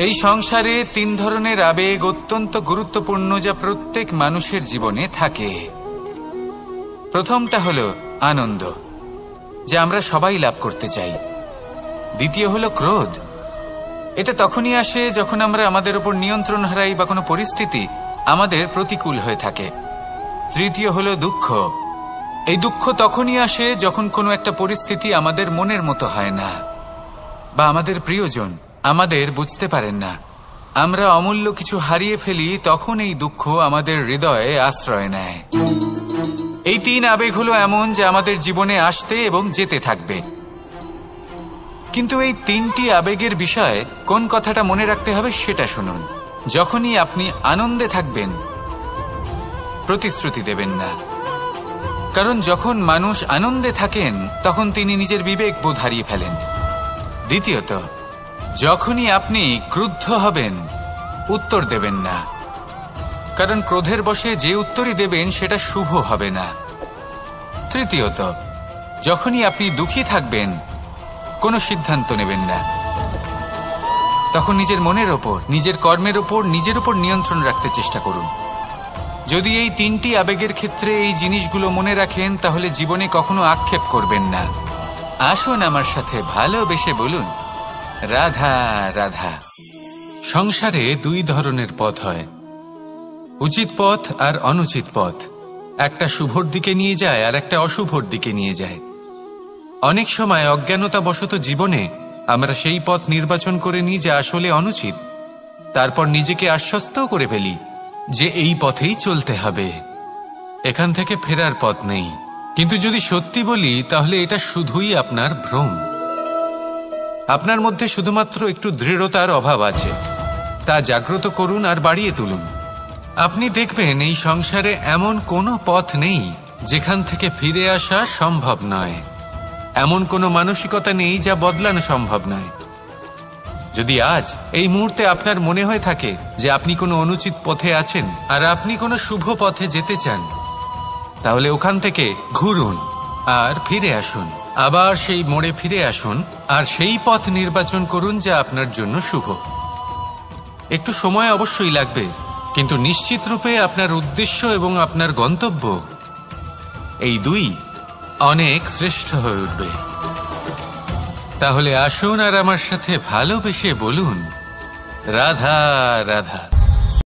এই সংসারে 3 ধরনের আবেগ অত্যন্ত গুরুত্বপূর্ণ, যা প্রত্যেক মানুষের জীবনে থাকে। প্রথমটা হলো আনন্দ, যা আমরা সবাই লাভ করতে চাই। দ্বিতীয় হলো ক্রোধ। এটা তখনই আসে যখন আমরা আমাদের উপর নিয়ন্ত্রণ হারাই বা কোনো পরিস্থিতি আমাদের প্রতিকূল হয়ে থাকে। তৃতীয় হলো দুঃখ। এই দুঃখ তখনই আসে যখন কোনো একটা পরিস্থিতি আমাদের মনের মতো হয় না, বা আমাদের প্রিয়জন আমাদের বুঝতে পারেন না, আমরা অমূল্য কিছু হারিয়ে ফেলি, তখন এই দুঃখ আমাদের হৃদয়ে আশ্রয় নেয়। এই 3 আবেগ হলো এমন যে আমাদের জীবনে আসতে এবং যেতে থাকবে। কিন্তু এই 3টি আবেগের বিষয়ে কোন কথাটা মনে রাখতে হবে সেটা শুনুন। যখনই আপনি আনন্দে থাকবেন, প্রতিশ্রুতি দেবেন না, কারণ যখন মানুষ আনন্দে থাকেন তখন তিনি নিজের বিবেক বোধ হারিয়ে ফেলেন। দ্বিতীয়ত, যখনই আপনি ক্রুদ্ধ হবেন, উত্তর দেবেন না, কারণ ক্রোধের বশে যে উত্তরই দেবেন সেটা শুভ হবে না। তৃতীয়ত, যখনই আপনি দুঃখী থাকবেন, কোনো সিদ্ধান্ত নেবেন না, তখন নিজের মনের ওপর, নিজের কর্মের ওপর, নিজের ওপর নিয়ন্ত্রণ রাখতে চেষ্টা করুন। যদি এই 3টি আবেগের ক্ষেত্রে এই জিনিসগুলো মনে রাখেন, তাহলে জীবনে কখনো আক্ষেপ করবেন না। আসুন আমার সাথে ভালোবেসে বলুন, রাধা রাধা। সংসারে 2 ধরনের পথ হয়, উচিত পথ আর অনুচিত পথ। একটা শুভর দিকে নিয়ে যায় আর একটা অশুভর দিকে নিয়ে যায়। অনেক সময় অজ্ঞানতাবশত জীবনে আমরা সেই পথ নির্বাচন করে নিই যা আসলে অনুচিত। তারপর নিজেকে আশ্বস্ত করে ফেলি যে এই পথেই চলতে হবে, এখান থেকে ফেরার পথ নেই। কিন্তু যদি সত্যি বলি, তাহলে এটা শুধুই আপনার ভ্রম। আপনার মধ্যে শুধুমাত্র একটু দৃঢ়তার অভাব আছে, তা জাগ্রত করুন আর বাড়িয়ে তুলুন। আপনি দেখবেন এই সংসারে এমন কোনো পথ নেই যেখান থেকে ফিরে আসা সম্ভব নয়। এমন কোনো মানসিকতা নেই যা বদলানো সম্ভব নয়। যদি আজ এই মুহূর্তে আপনার মনে হয়ে থাকে যে আপনি কোনো অনুচিত পথে আছেন আর আপনি কোনো শুভ পথে যেতে চান, তাহলে ওখান থেকে ঘুরুন আর ফিরে আসুন। আবার সেই মোড়ে ফিরে আসুন আর সেই পথ নির্বাচন করুন যা আপনার জন্য শুভ। একটু সময় অবশ্যই লাগবে, কিন্তু নিশ্চিত রূপে আপনার উদ্দেশ্য এবং আপনার গন্তব্য এই 2 অনেক শ্রেষ্ঠ হয়ে উঠবে। তাহলে আসুন আর আমার সাথে ভালোবেসে বলুন, রাধা রাধা।